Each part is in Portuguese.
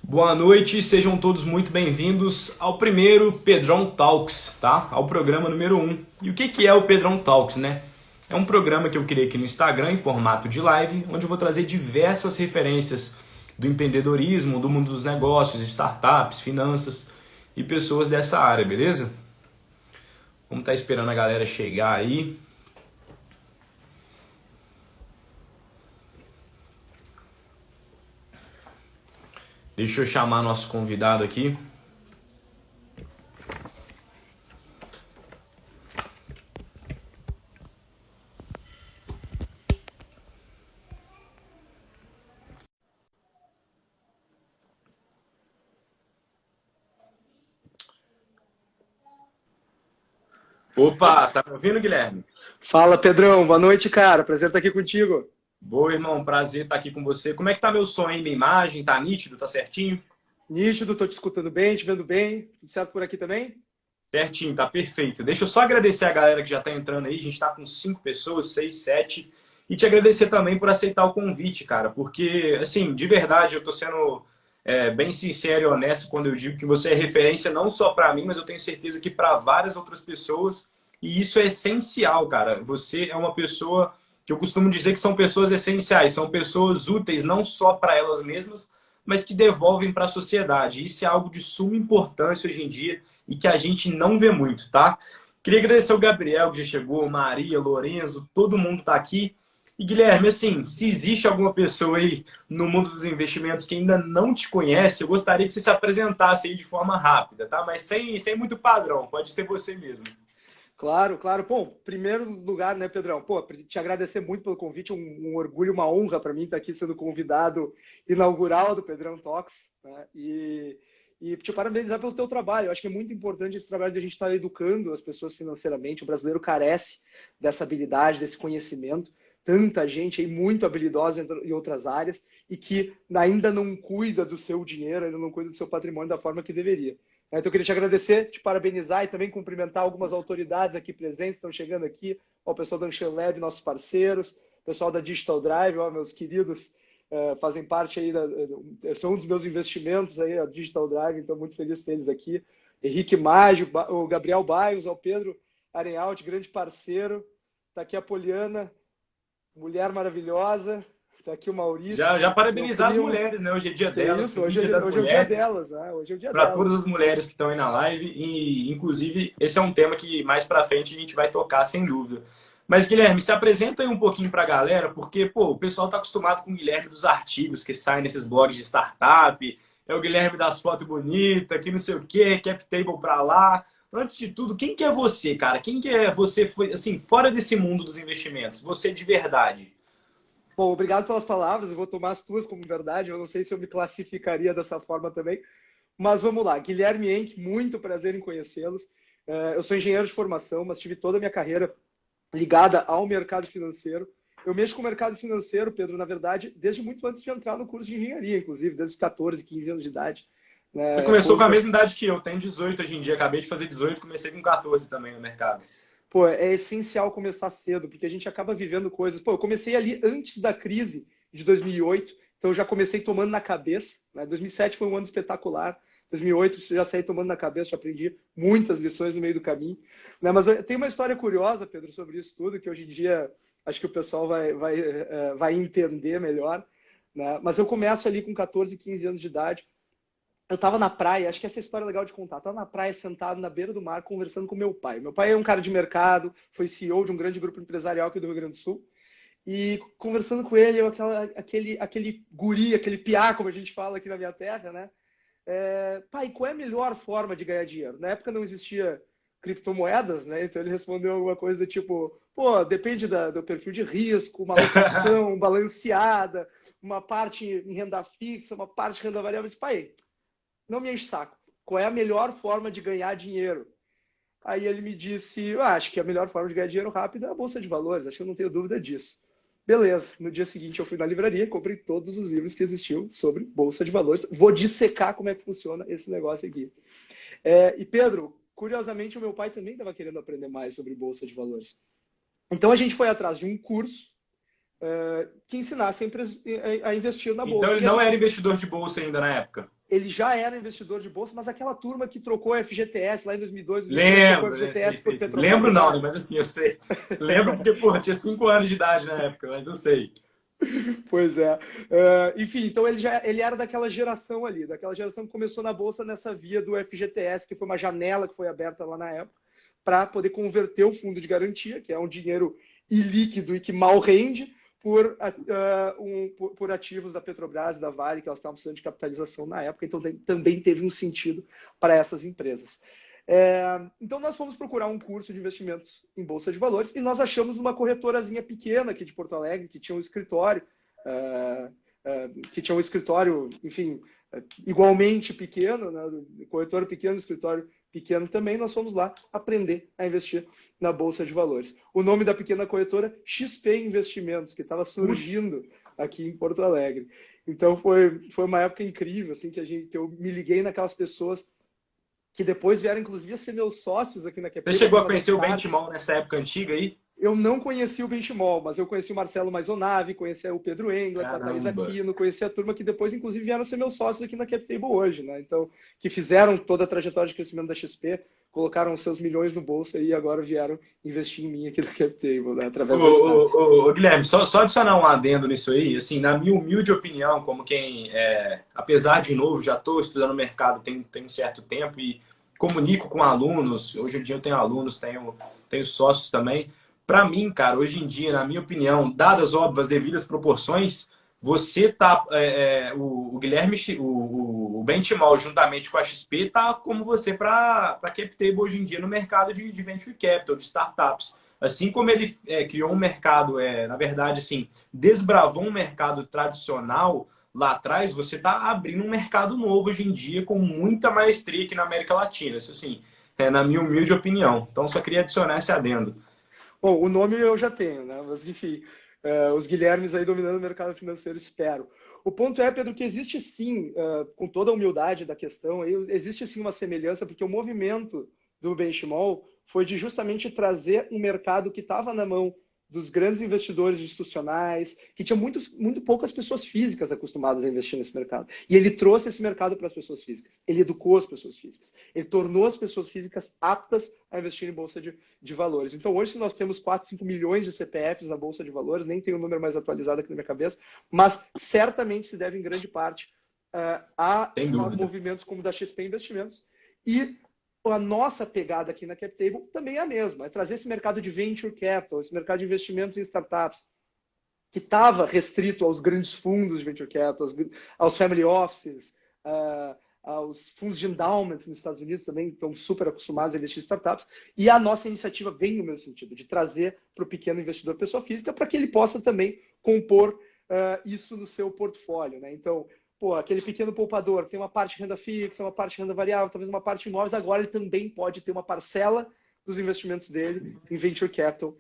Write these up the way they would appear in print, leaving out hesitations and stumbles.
Boa noite, sejam todos muito bem-vindos ao primeiro Pedrão Talks, tá? Ao programa número 1. E o que é o Pedrão Talks, né? É um programa que eu criei aqui no Instagram em formato de live, onde eu vou trazer diversas referências do empreendedorismo, do mundo dos negócios, startups, finanças e pessoas dessa área, beleza? Vamos estar esperando a galera chegar aí. Deixa eu chamar nosso convidado aqui. Opa, tá me ouvindo, Guilherme? Fala, Pedrão. Boa noite, cara. Prazer estar aqui contigo. Boa, irmão. Prazer estar aqui com você. Como é que tá meu som aí, minha imagem? Tá nítido? Tá certinho? Nítido, tô te escutando bem, te vendo bem. Tudo certo por aqui também? Certinho, tá perfeito. Deixa eu só agradecer a galera que já tá entrando aí. A gente tá com 5 pessoas, 6, 7. E te agradecer também por aceitar o convite, cara. Porque, assim, de verdade, eu tô sendo bem sincero e honesto quando eu digo que você é referência não só para mim, mas eu tenho certeza que para várias outras pessoas. E isso é essencial, cara. Você é uma pessoa que eu costumo dizer que são pessoas essenciais, são pessoas úteis não só para elas mesmas, mas que devolvem para a sociedade. Isso é algo de suma importância hoje em dia e que a gente não vê muito, tá? Queria agradecer ao Gabriel que já chegou, Maria, Lorenzo, todo mundo tá aqui. E Guilherme, assim, se existe alguma pessoa aí no mundo dos investimentos que ainda não te conhece, eu gostaria que você se apresentasse aí de forma rápida, tá? Mas sem muito padrão, pode ser você mesmo. Claro, claro. Bom, primeiro lugar, né, Pedrão? Pô, te agradecer muito pelo convite, um orgulho, uma honra para mim estar aqui sendo convidado inaugural do Pedrão Talks, né? E te parabenizar pelo teu trabalho. Eu acho que é muito importante esse trabalho de a gente estar educando as pessoas financeiramente. O brasileiro carece dessa habilidade, desse conhecimento. Tanta gente aí muito habilidosa em outras áreas e que ainda não cuida do seu dinheiro, ainda não cuida do seu patrimônio da forma que deveria. Então, eu queria te agradecer, te parabenizar e também cumprimentar algumas autoridades aqui presentes, estão chegando aqui, o pessoal da Anchelab, nossos parceiros, o pessoal da Digital Drive, ó, meus queridos, fazem parte aí, são um dos meus investimentos aí, a Digital Drive, então muito feliz de ter eles aqui. Henrique Mágio, o Gabriel Baios, o Pedro Arenhalt, grande parceiro, está aqui a Poliana, mulher maravilhosa, está aqui o Maurício, Já meu parabenizar as primo. mulheres, né? Hoje é dia Que delas, isso, feliz dia das hoje é o dia mulheres. delas, né? Hoje é o dia Para todas delas. as mulheres que estão aí na live e inclusive esse é um tema que mais para frente a gente vai tocar sem dúvida. Mas Guilherme, se apresenta aí um pouquinho para a galera, porque pô, o pessoal está acostumado com o Guilherme dos artigos que saem nesses blogs de startup, é o Guilherme das fotos bonitas, que não sei o quê, cap table para lá. Antes de tudo, quem que é você, cara? Quem que é você, foi assim, fora desse mundo dos investimentos? Você de verdade? Bom, obrigado pelas palavras. Eu vou tomar as tuas como verdade. Eu não sei se eu me classificaria dessa forma também. Mas vamos lá. Guilherme Henck, muito prazer em conhecê-los. Eu sou engenheiro de formação, mas tive toda a minha carreira ligada ao mercado financeiro. Eu mexo com o mercado financeiro, Pedro, na verdade, desde muito antes de entrar no curso de engenharia, inclusive, desde os 14, 15 anos de idade. Você Né? começou com a mesma idade que eu, tenho 18 hoje em dia, acabei de fazer 18, comecei com 14 também no mercado. Pô, é essencial começar cedo, porque a gente acaba vivendo coisas. Pô, eu comecei ali antes da crise de 2008, então eu já comecei tomando na cabeça. Né? 2007 foi um ano espetacular. 2008 já saí tomando na cabeça, já aprendi muitas lições no meio do caminho. Né? Mas tem uma história curiosa, Pedro, sobre isso tudo, que hoje em dia acho que o pessoal vai entender melhor. Né? Mas eu começo ali com 14, 15 anos de idade. Eu estava na praia, acho que essa história é legal de contar. Estava na praia, sentado na beira do mar, conversando com meu pai. Meu pai é um cara de mercado, foi CEO de um grande grupo empresarial aqui do Rio Grande do Sul. E conversando com ele, aquele guri, aquele piá, como a gente fala aqui na minha terra, né? Pai, qual é a melhor forma de ganhar dinheiro? Na época não existia criptomoedas, né? Então ele respondeu alguma coisa do tipo, pô, depende do perfil de risco, uma alocação balanceada, uma parte em renda fixa, uma parte em renda variável. Eu disse, pai, não me enche o saco. Qual é a melhor forma de ganhar dinheiro? Aí ele me disse, acho que a melhor forma de ganhar dinheiro rápido é a Bolsa de Valores, acho que eu não tenho dúvida disso. Beleza, no dia seguinte eu fui na livraria e comprei todos os livros que existiam sobre Bolsa de Valores. Vou dissecar como é que funciona esse negócio aqui. E Pedro, curiosamente o meu pai também estava querendo aprender mais sobre Bolsa de Valores. Então a gente foi atrás de um curso que ensinasse a investir na Então Bolsa. ele não era investidor de bolsa ainda na época. ele já era investidor de bolsa, mas aquela turma que trocou a FGTS lá em 2002, 2003, trocou a Lembro, né? Sei, FGTS por sei, sei. Petrobras Lembro não, né? agora. Mas assim, eu sei. Lembro porque, pô, eu tinha 5 anos de idade na época, mas eu sei. Pois é. Enfim, então ele era daquela geração ali, daquela geração que começou na bolsa nessa via do FGTS, que foi uma janela que foi aberta lá na época, para poder converter o fundo de garantia, que é um dinheiro ilíquido e que mal rende, por ativos da Petrobras e da Vale, que elas estavam precisando de capitalização na época, então também teve um sentido para essas empresas. Então nós fomos procurar um curso de investimentos em Bolsa de Valores e nós achamos uma corretorazinha pequena aqui de Porto Alegre, que tinha um escritório, enfim, igualmente pequeno, né? Corretora pequeno, escritório pequeno também. Nós fomos lá aprender a investir na Bolsa de Valores. O nome da pequena corretora, XP Investimentos, que estava surgindo aqui em Porto Alegre. Então foi uma época incrível, assim, que eu me liguei naquelas pessoas que depois vieram, inclusive, a ser meus sócios aqui na Você Capitale. chegou a conhecer o Benchimol nessa época antiga aí? Eu não conheci o Benchimol, mas eu conheci o Marcelo Maisonave, conheci o Pedro Engler, a Thaís Caramba. Aquino, conheci a turma que depois, inclusive, vieram ser meus sócios aqui na CapTable hoje, né? Então, que fizeram toda a trajetória de crescimento da XP, colocaram os seus milhões no bolso e agora vieram investir em mim aqui na CapTable, né? Através da Stars. Guilherme, só adicionar um adendo nisso aí, assim, na minha humilde opinião, como quem, apesar de novo, já estou estudando o mercado tem um certo tempo e comunico com alunos, hoje em dia eu tenho alunos, tenho sócios também. Para mim, cara, hoje em dia, na minha opinião, dadas óbvias devidas proporções, você tá, o Guilherme, o Benchimol, juntamente com a XP, tá como você para CapTable hoje em dia no mercado de venture capital, de startups. Assim como ele criou um mercado, na verdade, assim, desbravou um mercado tradicional lá atrás, você está abrindo um mercado novo hoje em dia com muita maestria aqui na América Latina. Isso, assim, é na minha humilde opinião. Então, só queria adicionar esse adendo. Bom, o nome eu já tenho, né? Mas, enfim, os Guilhermes aí dominando o mercado financeiro, espero. O ponto é, Pedro, que existe sim, com toda a humildade da questão, existe sim uma semelhança, porque o movimento do Benchimol foi de justamente trazer um mercado que estava na mão dos grandes investidores institucionais, que tinha muito poucas pessoas físicas acostumadas a investir nesse mercado. E ele trouxe esse mercado para as pessoas físicas. Ele educou as pessoas físicas. Ele tornou as pessoas físicas aptas a investir em bolsa de valores. Então, hoje, se nós temos 4, 5 milhões de CPFs na bolsa de valores, nem tenho o número mais atualizado aqui na minha cabeça, mas certamente se deve, em grande parte, a movimentos como o da XP Investimentos. E a nossa pegada aqui na CapTable também é a mesma, é trazer esse mercado de venture capital, esse mercado de investimentos em startups, que estava restrito aos grandes fundos de venture capital, aos family offices, aos fundos de endowment nos Estados Unidos também estão super acostumados a investir em startups, e a nossa iniciativa vem no mesmo sentido, de trazer para o pequeno investidor pessoa física para que ele possa também compor isso no seu portfólio, né? Então, aquele pequeno poupador que tem uma parte de renda fixa, uma parte de renda variável, talvez uma parte de imóveis, agora ele também pode ter uma parcela dos investimentos dele em venture capital,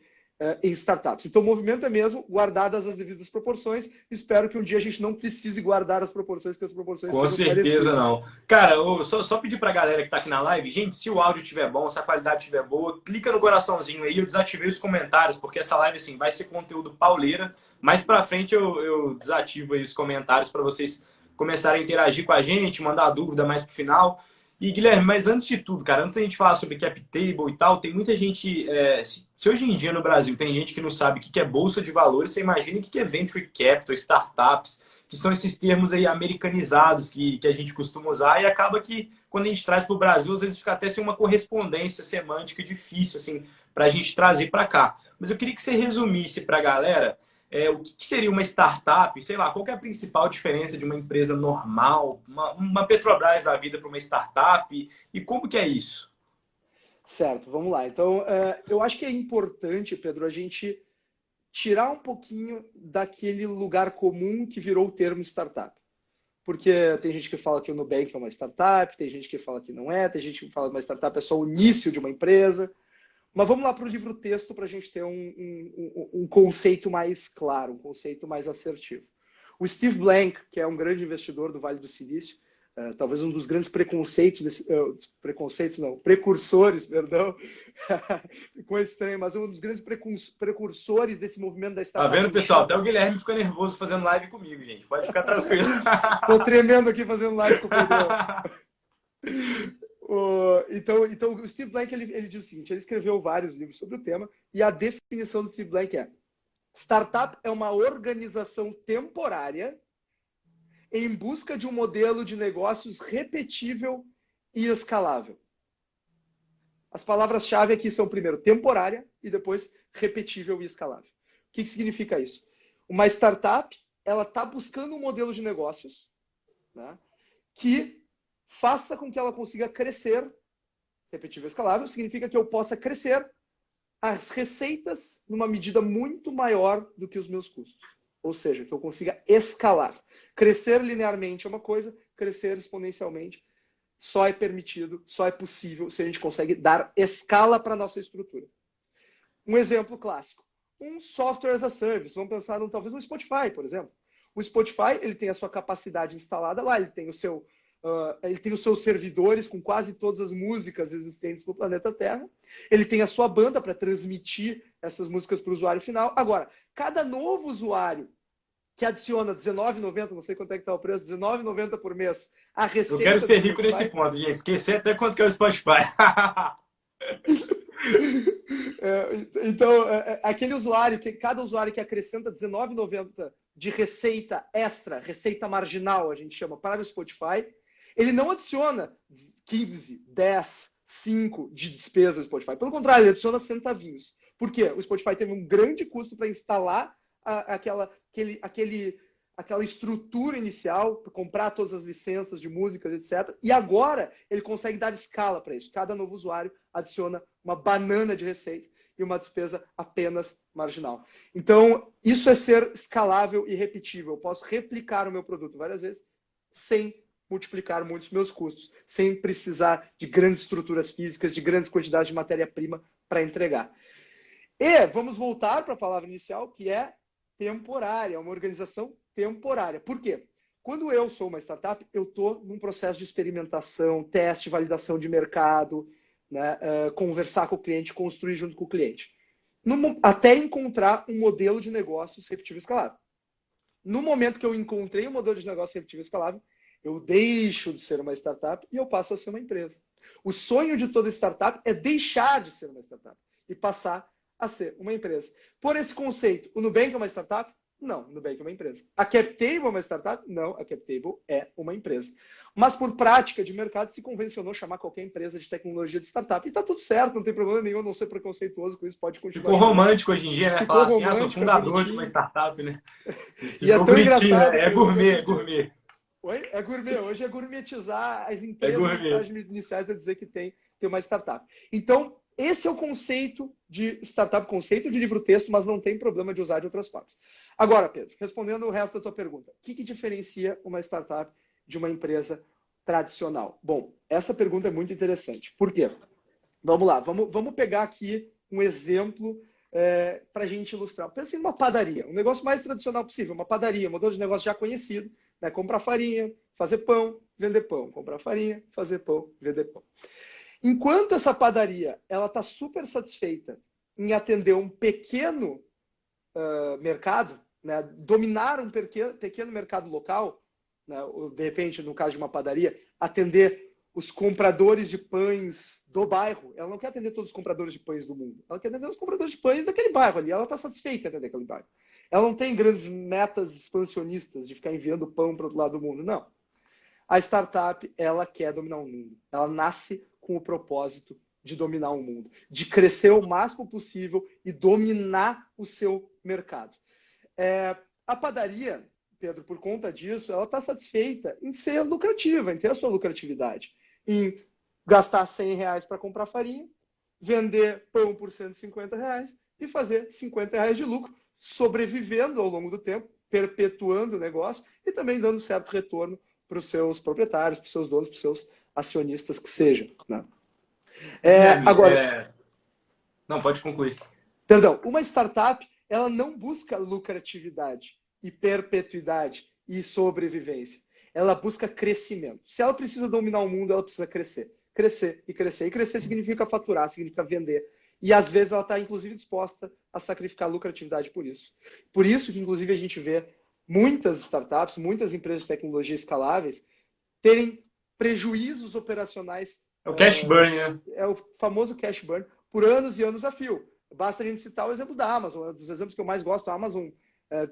em startups. Então, o movimento é mesmo, guardadas as devidas proporções. Espero que um dia a gente não precise guardar as proporções, que as proporções Com sejam certeza parecidas. não. Cara, só pedir pra galera que tá aqui na live, gente, se o áudio estiver bom, se a qualidade estiver boa, clica no coraçãozinho aí, eu desativei os comentários, porque essa live, assim, vai ser conteúdo pauleira. Mais pra frente eu desativo aí os comentários para vocês começarem a interagir com a gente, mandar dúvida mais pro final. E, Guilherme, mas antes de tudo, cara, antes da gente falar sobre CapTable e tal, tem muita gente... se hoje em dia no Brasil tem gente que não sabe o que é Bolsa de Valores, você imagina o que é Venture Capital, startups, que são esses termos aí americanizados que a gente costuma usar e acaba que, quando a gente traz para o Brasil, às vezes fica até sem uma correspondência semântica difícil, assim, para a gente trazer para cá. Mas eu queria que você resumisse para a galera o que seria uma startup, sei lá, qual que é a principal diferença de uma empresa normal, uma Petrobras da vida para uma startup, e como que é isso? Certo, vamos lá. Então, eu acho que é importante, Pedro, a gente tirar um pouquinho daquele lugar comum que virou o termo startup. Porque tem gente que fala que o Nubank é uma startup, tem gente que fala que não é, tem gente que fala que uma startup é só o início de uma empresa. Mas vamos lá para o livro-texto para a gente ter um conceito mais claro, um conceito mais assertivo. O Steve Blank, que é um grande investidor do Vale do Silício, talvez um dos grandes precursores, perdão, com esse trem, mas um dos grandes precursores desse movimento da Tá startup. vendo, pessoal? Até o Guilherme fica nervoso fazendo live comigo, gente. Pode ficar tranquilo. Tô tremendo aqui fazendo live com o Pedro. Então, o Steve Blank ele diz o seguinte: ele escreveu vários livros sobre o tema, e a definição do Steve Blank é: startup é uma organização temporária em busca de um modelo de negócios repetível e escalável. As palavras-chave aqui são, primeiro, temporária e depois repetível e escalável. O que significa isso? Uma startup, ela está buscando um modelo de negócios, né, que faça com que ela consiga crescer. Repetível e escalável significa que eu possa crescer as receitas numa medida muito maior do que os meus custos. Ou seja, que eu consiga escalar. Crescer linearmente é uma coisa, crescer exponencialmente só é permitido, só é possível se a gente consegue dar escala para a nossa estrutura. Um exemplo clássico: um software as a service. Vamos pensar talvez no Spotify, por exemplo. O Spotify ele tem a sua capacidade instalada lá, ele tem os seus servidores com quase todas as músicas existentes no planeta Terra. Ele tem a sua banda para transmitir essas músicas para o usuário final. Agora, cada novo usuário que adiciona R$19,90, não sei quanto é que está o preço, R$19,90 por mês, a receita. Eu quero ser rico nesse ponto, gente. Esqueci até quanto que é o Spotify. Então, aquele usuário, cada usuário que acrescenta R$19,90 de receita extra, receita marginal, a gente chama, para o Spotify, ele não adiciona 15, 10, 5 de despesa do Spotify. Pelo contrário, ele adiciona centavinhos. Por quê? O Spotify teve um grande custo para instalar aquela estrutura inicial, para comprar todas as licenças de músicas, etc. E agora ele consegue dar escala para isso. Cada novo usuário adiciona uma banana de receita e uma despesa apenas marginal. Então, isso é ser escalável e repetível. Eu posso replicar o meu produto várias vezes sem multiplicar muito os meus custos, sem precisar de grandes estruturas físicas, de grandes quantidades de matéria-prima para entregar. E vamos voltar para a palavra inicial, que é temporária, uma organização temporária. Por quê? Quando eu sou uma startup, eu estou num processo de experimentação, teste, validação de mercado, né, conversar com o cliente, construir junto com o cliente, até encontrar um modelo de negócios repetível e escalável. No momento que eu encontrei um modelo de negócio repetível e escalável, eu deixo de ser uma startup e eu passo a ser uma empresa. O sonho de toda startup é deixar de ser uma startup e passar a ser uma empresa. Por esse conceito, o Nubank é uma startup? Não, o Nubank é uma empresa. A CapTable é uma startup? Não, a CapTable é uma empresa. Mas por prática de mercado se convencionou chamar qualquer empresa de tecnologia de startup. E está tudo certo, não tem problema nenhum, não ser preconceituoso com isso, pode continuar. Ficou romântico hoje em dia, né? Ficou Falar assim, romântico, sou fundador de uma startup, né? E é tão engraçado. Né? É gourmet, é gourmet. Oi? É gourmet. Hoje é gourmetizar as empresas. Os estágios iniciais a dizer que tem uma startup. Então, esse é o conceito de startup, conceito de livro-texto, mas não tem problema de usar de outras formas. Agora, Pedro, respondendo o resto da tua pergunta, o que diferencia uma startup de uma empresa tradicional? Bom, essa pergunta é muito interessante. Por quê? Vamos lá, vamos pegar aqui um exemplo para a gente ilustrar. Pensa em uma padaria, um negócio mais tradicional possível, uma padaria, um modelo de negócio já conhecido, né? Comprar farinha, fazer pão, vender pão. Comprar farinha, fazer pão, vender pão. Enquanto essa padaria ela está super satisfeita em atender um pequeno mercado, né, dominar um pequeno mercado local, né, ou, de repente, no caso de uma padaria, atender os compradores de pães do bairro. Ela não quer atender todos os compradores de pães do mundo. Ela quer atender os compradores de pães daquele bairro ali. Ela está satisfeita em atender aquele bairro. Ela não tem grandes metas expansionistas de ficar enviando pão para o outro lado do mundo. Não. A startup, ela quer dominar o mundo. Ela nasce com o propósito de dominar o mundo, de crescer o máximo possível e dominar o seu mercado. A padaria, Pedro, por conta disso, ela está satisfeita em ser lucrativa, em ter a sua lucratividade, em gastar R$100 para comprar farinha, vender pão por R$150 e fazer R$50 de lucro, sobrevivendo ao longo do tempo, perpetuando o negócio e também dando certo retorno para os seus proprietários, para os seus donos, para os seus acionistas que sejam. Né? Agora, não, pode concluir. Perdão, uma startup ela não busca lucratividade e perpetuidade e sobrevivência. ela busca crescimento. Se ela precisa dominar o mundo, ela precisa crescer. Crescer e crescer. E crescer significa faturar, significa vender. E às vezes ela está, inclusive, disposta a sacrificar lucratividade por isso. Por isso que, inclusive, a gente vê muitas startups, muitas empresas de tecnologia escaláveis terem prejuízos operacionais. É o cash burn, né? É o famoso cash burn por anos e anos a fio. Basta a gente citar o exemplo da Amazon. Um dos exemplos que eu mais gosto, a Amazon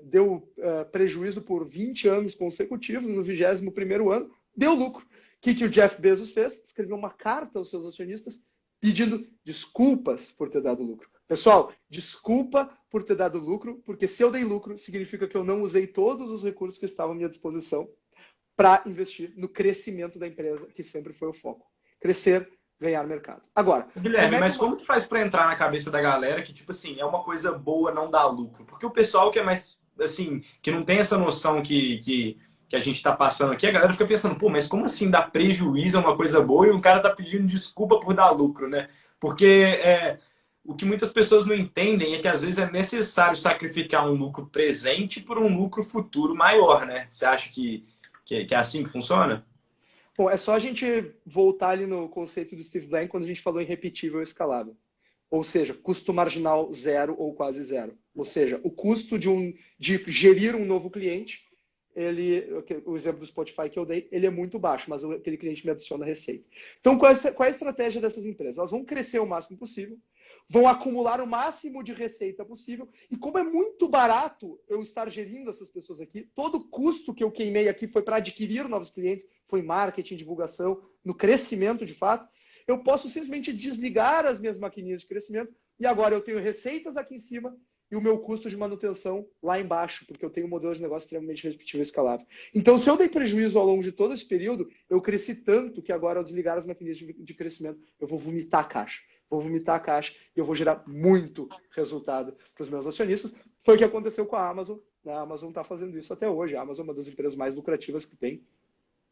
deu prejuízo por 20 anos consecutivos, no 21º ano, deu lucro. O que o Jeff Bezos fez? Escreveu uma carta aos seus acionistas pedindo desculpas por ter dado lucro. Pessoal, desculpa por ter dado lucro, porque se eu dei lucro, significa que eu não usei todos os recursos que estavam à minha disposição para investir no crescimento da empresa, que sempre foi o foco. Crescer, ganhar mercado. Agora, Guilherme, mas como que faz para entrar na cabeça da galera que, tipo assim, é uma coisa boa não dar lucro? Porque o pessoal que é mais, assim, que não tem essa noção que a gente está passando aqui, a galera fica pensando, pô, mas como assim dar prejuízo é uma coisa boa e o cara tá pedindo desculpa por dar lucro, né? Porque o que muitas pessoas não entendem é que às vezes é necessário sacrificar um lucro presente por um lucro futuro maior, né? Você acha que é assim que funciona? Bom, é só a gente voltar ali no conceito do Steve Blank quando a gente falou em repetível e escalável. Ou seja, custo marginal zero ou quase zero. Ou seja, o custo de gerir um novo cliente, o exemplo do Spotify que eu dei, ele é muito baixo, mas aquele cliente me adiciona receita. Então, qual é a estratégia dessas empresas? Elas vão crescer o máximo possível, vão acumular o máximo de receita possível, e como é muito barato eu estar gerindo essas pessoas aqui, todo o custo que eu queimei aqui foi para adquirir novos clientes, foi marketing, divulgação, no crescimento de fato, eu posso simplesmente desligar as minhas maquininhas de crescimento, e agora eu tenho receitas aqui em cima, e o meu custo de manutenção lá embaixo, porque eu tenho um modelo de negócio extremamente repetível e escalável. Então, se eu dei prejuízo ao longo de todo esse período, eu cresci tanto que agora, ao desligar as maquininhas de crescimento, eu vou vomitar a caixa. Vou vomitar a caixa e eu vou gerar muito resultado para os meus acionistas. Foi o que aconteceu com a Amazon. A Amazon está fazendo isso até hoje. A Amazon é uma das empresas mais lucrativas que tem,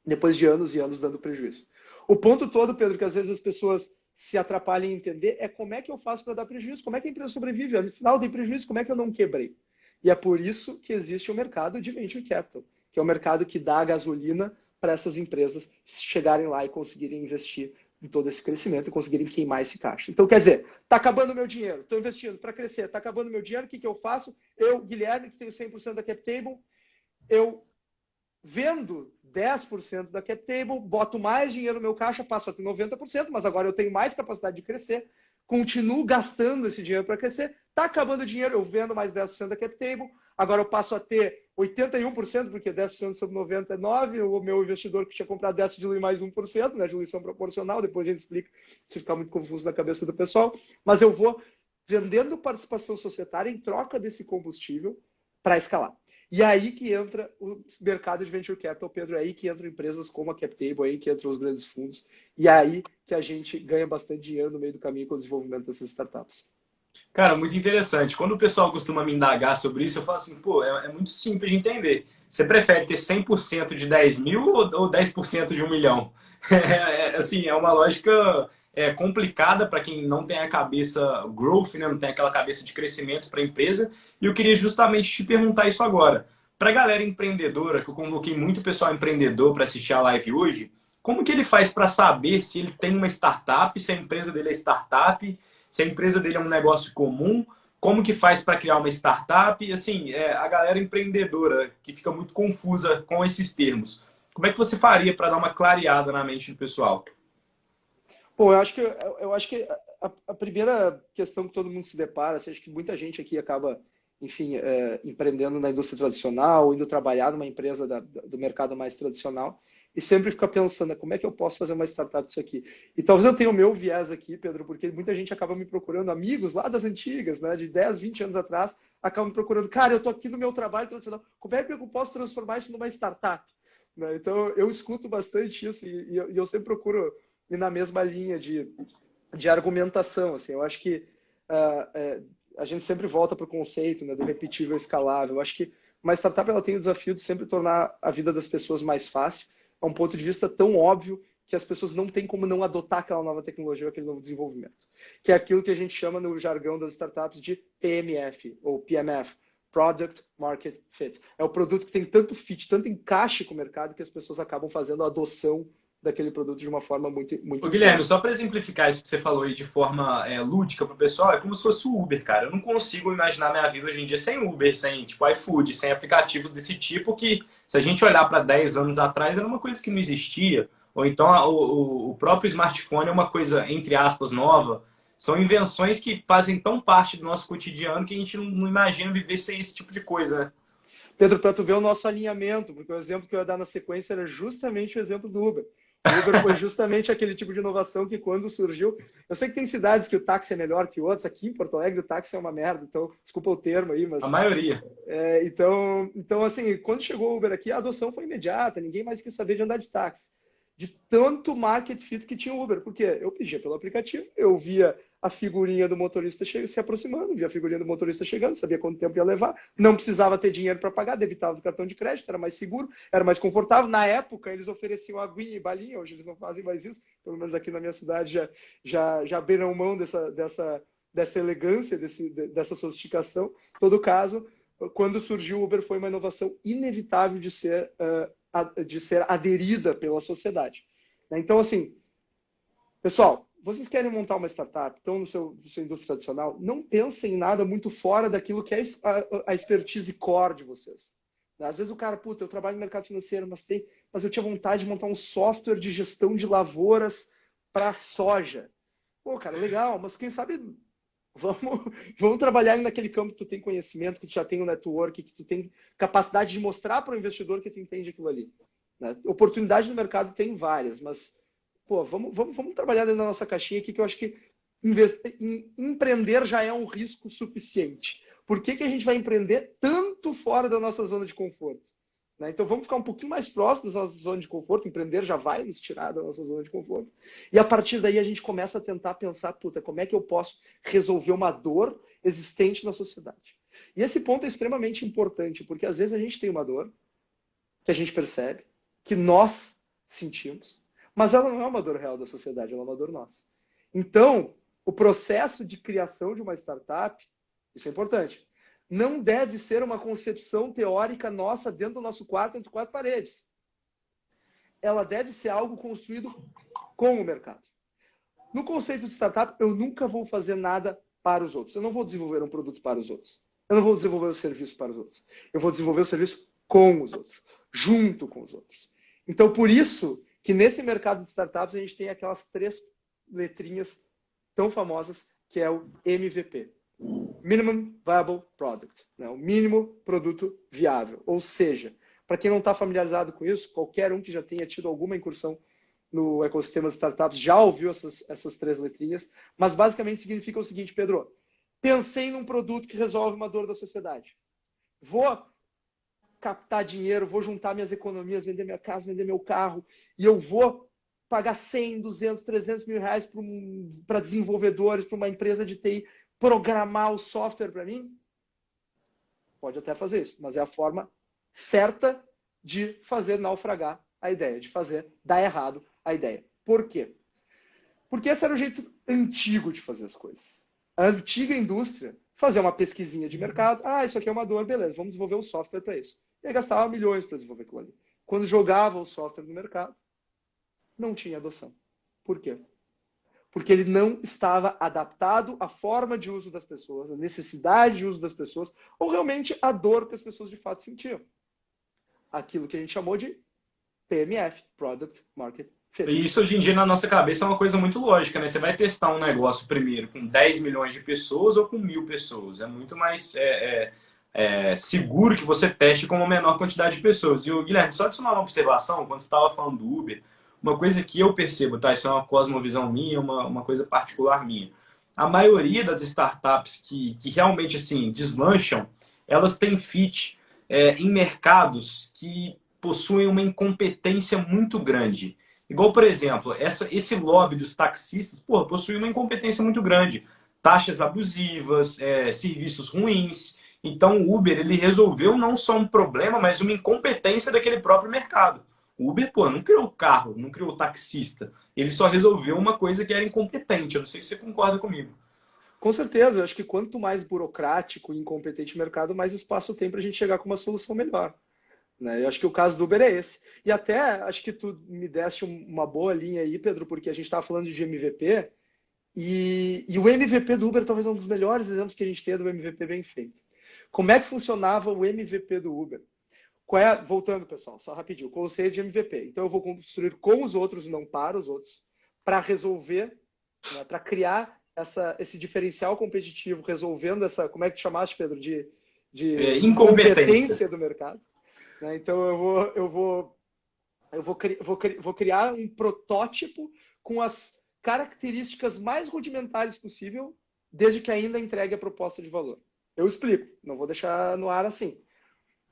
depois de anos e anos dando prejuízo. O ponto todo, Pedro, que às vezes as pessoas se atrapalham em entender é como é que eu faço para dar prejuízo, como é que a empresa sobrevive. Afinal, dei prejuízo, como é que eu não quebrei? E é por isso que existe o mercado de Venture Capital, que é o mercado que dá a gasolina para essas empresas chegarem lá e conseguirem investir em todo esse crescimento e conseguirem queimar esse caixa. Então, quer dizer, está acabando o meu dinheiro, estou investindo para crescer, está acabando o meu dinheiro, o que eu faço? Eu, Guilherme, que tenho 100% da CapTable, eu vendo 10% da CapTable, boto mais dinheiro no meu caixa, passo a ter 90%, mas agora eu tenho mais capacidade de crescer, continuo gastando esse dinheiro para crescer, está acabando o dinheiro, eu vendo mais 10% da CapTable, agora eu passo a ter 81%, porque 10% sobre 99%, o meu investidor que tinha comprado 10 dilui mais 1%, né, diluição proporcional, depois a gente explica se ficar muito confuso na cabeça do pessoal, mas eu vou vendendo participação societária em troca desse combustível para escalar. E aí que entra o mercado de Venture Capital, Pedro, é aí que entram empresas como a CapTable, aí que entram os grandes fundos, e é aí que a gente ganha bastante dinheiro no meio do caminho com o desenvolvimento dessas startups. Cara, muito interessante. Quando o pessoal costuma me indagar sobre isso, eu falo assim, pô, é muito simples de entender. Você prefere ter 100% de 10 mil ou 10% de 1 milhão? Assim, é uma lógica complicada para quem não tem a cabeça growth, né? Não tem aquela cabeça de crescimento para a empresa. E eu queria justamente te perguntar isso agora. Para a galera empreendedora, que eu convoquei muito pessoal empreendedor para assistir a live hoje, como que ele faz para saber se ele tem uma startup, se a empresa dele é startup, se a empresa dele é um negócio comum, como que faz para criar uma startup? E assim, a galera empreendedora que fica muito confusa com esses termos. Como é que você faria para dar uma clareada na mente do pessoal? Pô, eu acho que a primeira questão que todo mundo se depara, assim, acho que muita gente aqui acaba, enfim, empreendendo na indústria tradicional, indo trabalhar numa empresa do mercado mais tradicional, e sempre fica pensando, né, como é que eu posso fazer uma startup disso aqui? E talvez eu tenha o meu viés aqui, Pedro, porque muita gente acaba me procurando, amigos lá das antigas, né, de 10, 20 anos atrás, acabam me procurando, cara, eu tô aqui no meu trabalho tradicional, como é que eu posso transformar isso numa startup? Né? Então, eu escuto bastante isso e eu sempre procuro ir na mesma linha de argumentação. Assim. Eu acho que a gente sempre volta para o conceito, né, do repetível escalável. Eu acho que uma startup ela tem o desafio de sempre tornar a vida das pessoas mais fácil, a um ponto de vista tão óbvio que as pessoas não têm como não adotar aquela nova tecnologia, aquele novo desenvolvimento. Que é aquilo que a gente chama no jargão das startups de PMF, ou PMF, Product Market Fit. É o produto que tem tanto fit, tanto encaixe com o mercado, que as pessoas acabam fazendo a adoção daquele produto de uma forma muito Ô, Guilherme, informe. só para exemplificar isso que você falou aí de forma lúdica para o pessoal, é como se fosse o Uber, cara. Eu não consigo imaginar minha vida hoje em dia sem Uber, sem tipo iFood, sem aplicativos desse tipo que, se a gente olhar para 10 anos atrás, era uma coisa que não existia. Ou então o próprio smartphone é uma coisa, entre aspas, nova. São invenções que fazem tão parte do nosso cotidiano que a gente não imagina viver sem esse tipo de coisa, né? Pedro, para tu ver o nosso alinhamento, porque o exemplo que eu ia dar na sequência era justamente o exemplo do Uber. O Uber foi justamente aquele tipo de inovação que quando surgiu... Eu sei que tem cidades que o táxi é melhor que outras. Aqui em Porto Alegre o táxi é uma merda, então desculpa o termo aí, A mas... maioria. Então, assim, quando chegou o Uber aqui, a adoção foi imediata, ninguém mais quis saber de andar de táxi. De tanto market fit que tinha o Uber. Porque eu pedia pelo aplicativo, eu via a figurinha do motorista se aproximando, via a figurinha do motorista chegando, sabia quanto tempo ia levar, não precisava ter dinheiro para pagar, debitava do cartão de crédito, era mais seguro, era mais confortável. Na época, eles ofereciam aguinha e balinha, hoje eles não fazem mais isso, pelo menos aqui na minha cidade já abriram mão dessa elegância, dessa sofisticação. Em todo caso, quando surgiu o Uber, foi uma inovação inevitável de ser aderida pela sociedade. Então, assim, pessoal, vocês querem montar uma startup, estão no seu indústria tradicional, não pensem em nada muito fora daquilo que é a expertise core de vocês. Às vezes o cara, puta, eu trabalho no mercado financeiro, mas eu tinha vontade de montar um software de gestão de lavouras para soja. Pô, cara, legal, mas quem sabe vamos trabalhar naquele campo que tu tem conhecimento, que tu já tem o network, que tu tem capacidade de mostrar para o investidor que tu entende aquilo ali. Né? Oportunidade no mercado tem várias, mas pô, vamos trabalhar dentro da nossa caixinha aqui, que eu acho que empreender já é um risco suficiente. Por que a gente vai empreender tanto fora da nossa zona de conforto? Né? Então vamos ficar um pouquinho mais próximos da nossa zona de conforto. Empreender já vai nos tirar da nossa zona de conforto. E a partir daí a gente começa a tentar pensar, puta, como é que eu posso resolver uma dor existente na sociedade? E esse ponto é extremamente importante, porque às vezes a gente tem uma dor que a gente percebe, que nós sentimos, mas ela não é uma dor real da sociedade, ela é uma dor nossa. Então, o processo de criação de uma startup, isso é importante, não deve ser uma concepção teórica nossa dentro do nosso quarto, entre quatro paredes. Ela deve ser algo construído com o mercado. No conceito de startup, eu nunca vou fazer nada para os outros. Eu não vou desenvolver um produto para os outros. Eu não vou desenvolver o serviço para os outros. Eu vou desenvolver o serviço com os outros, junto com os outros. Então, por isso que nesse mercado de startups a gente tem aquelas 3 letrinhas tão famosas, que é o MVP. Minimum Viable Product. Né? O mínimo produto viável. Ou seja, para quem não está familiarizado com isso, qualquer um que já tenha tido alguma incursão no ecossistema de startups já ouviu essas 3 letrinhas, mas basicamente significa o seguinte, Pedro, pensei num produto que resolve uma dor da sociedade. Vou captar dinheiro, vou juntar minhas economias, vender minha casa, vender meu carro, e eu vou pagar 100, 200, 300 mil reais para desenvolvedores, para uma empresa de TI, programar o software para mim? Pode até fazer isso, mas é a forma certa de fazer naufragar a ideia, de fazer dar errado a ideia. Por quê? Porque esse era o jeito antigo de fazer as coisas. A antiga indústria fazia uma pesquisinha de mercado. Ah, isso aqui é uma dor, beleza, vamos desenvolver um software para isso. E aí gastava milhões para desenvolver aquilo ali. Quando jogava o software no mercado, não tinha adoção. Por quê? Porque ele não estava adaptado à forma de uso das pessoas, à necessidade de uso das pessoas, ou realmente à dor que as pessoas de fato sentiam. Aquilo que a gente chamou de PMF, Product Market Fit. E isso hoje em dia na nossa cabeça é uma coisa muito lógica, né? Você vai testar um negócio primeiro com 10 milhões de pessoas ou com 1.000 pessoas. É muito mais seguro que você teste com uma menor quantidade de pessoas. E o Guilherme, só adicionar uma observação, quando você estava falando do Uber, uma coisa que eu percebo, tá? Isso é uma cosmovisão minha, uma coisa particular minha. A maioria das startups que realmente assim deslancham, elas têm fit em mercados que possuem uma incompetência muito grande. Igual, por exemplo, esse lobby dos taxistas, porra, possui uma incompetência muito grande. Taxas abusivas, serviços ruins. Então, o Uber ele resolveu não só um problema, mas uma incompetência daquele próprio mercado. O Uber, pô, não criou o carro, não criou o taxista. Ele só resolveu uma coisa que era incompetente. Eu não sei se você concorda comigo. Com certeza, eu acho que quanto mais burocrático e incompetente o mercado, mais espaço tem para a gente chegar com uma solução melhor. Né? Eu acho que o caso do Uber é esse. E até acho que tu me deste uma boa linha aí, Pedro, porque a gente estava falando de MVP, e o MVP do Uber talvez é um dos melhores exemplos que a gente tem do MVP bem feito. Como é que funcionava o MVP do Uber? Voltando, pessoal, só rapidinho, o conceito de MVP. Então eu vou construir com os outros e não para os outros, para resolver, né, para criar esse diferencial competitivo, resolvendo essa, como é que tu chamaste, Pedro, de Incompetência. incompetência do mercado. Né? Então vou criar um protótipo com as características mais rudimentares possível, desde que ainda entregue a proposta de valor. Eu explico, não vou deixar no ar assim.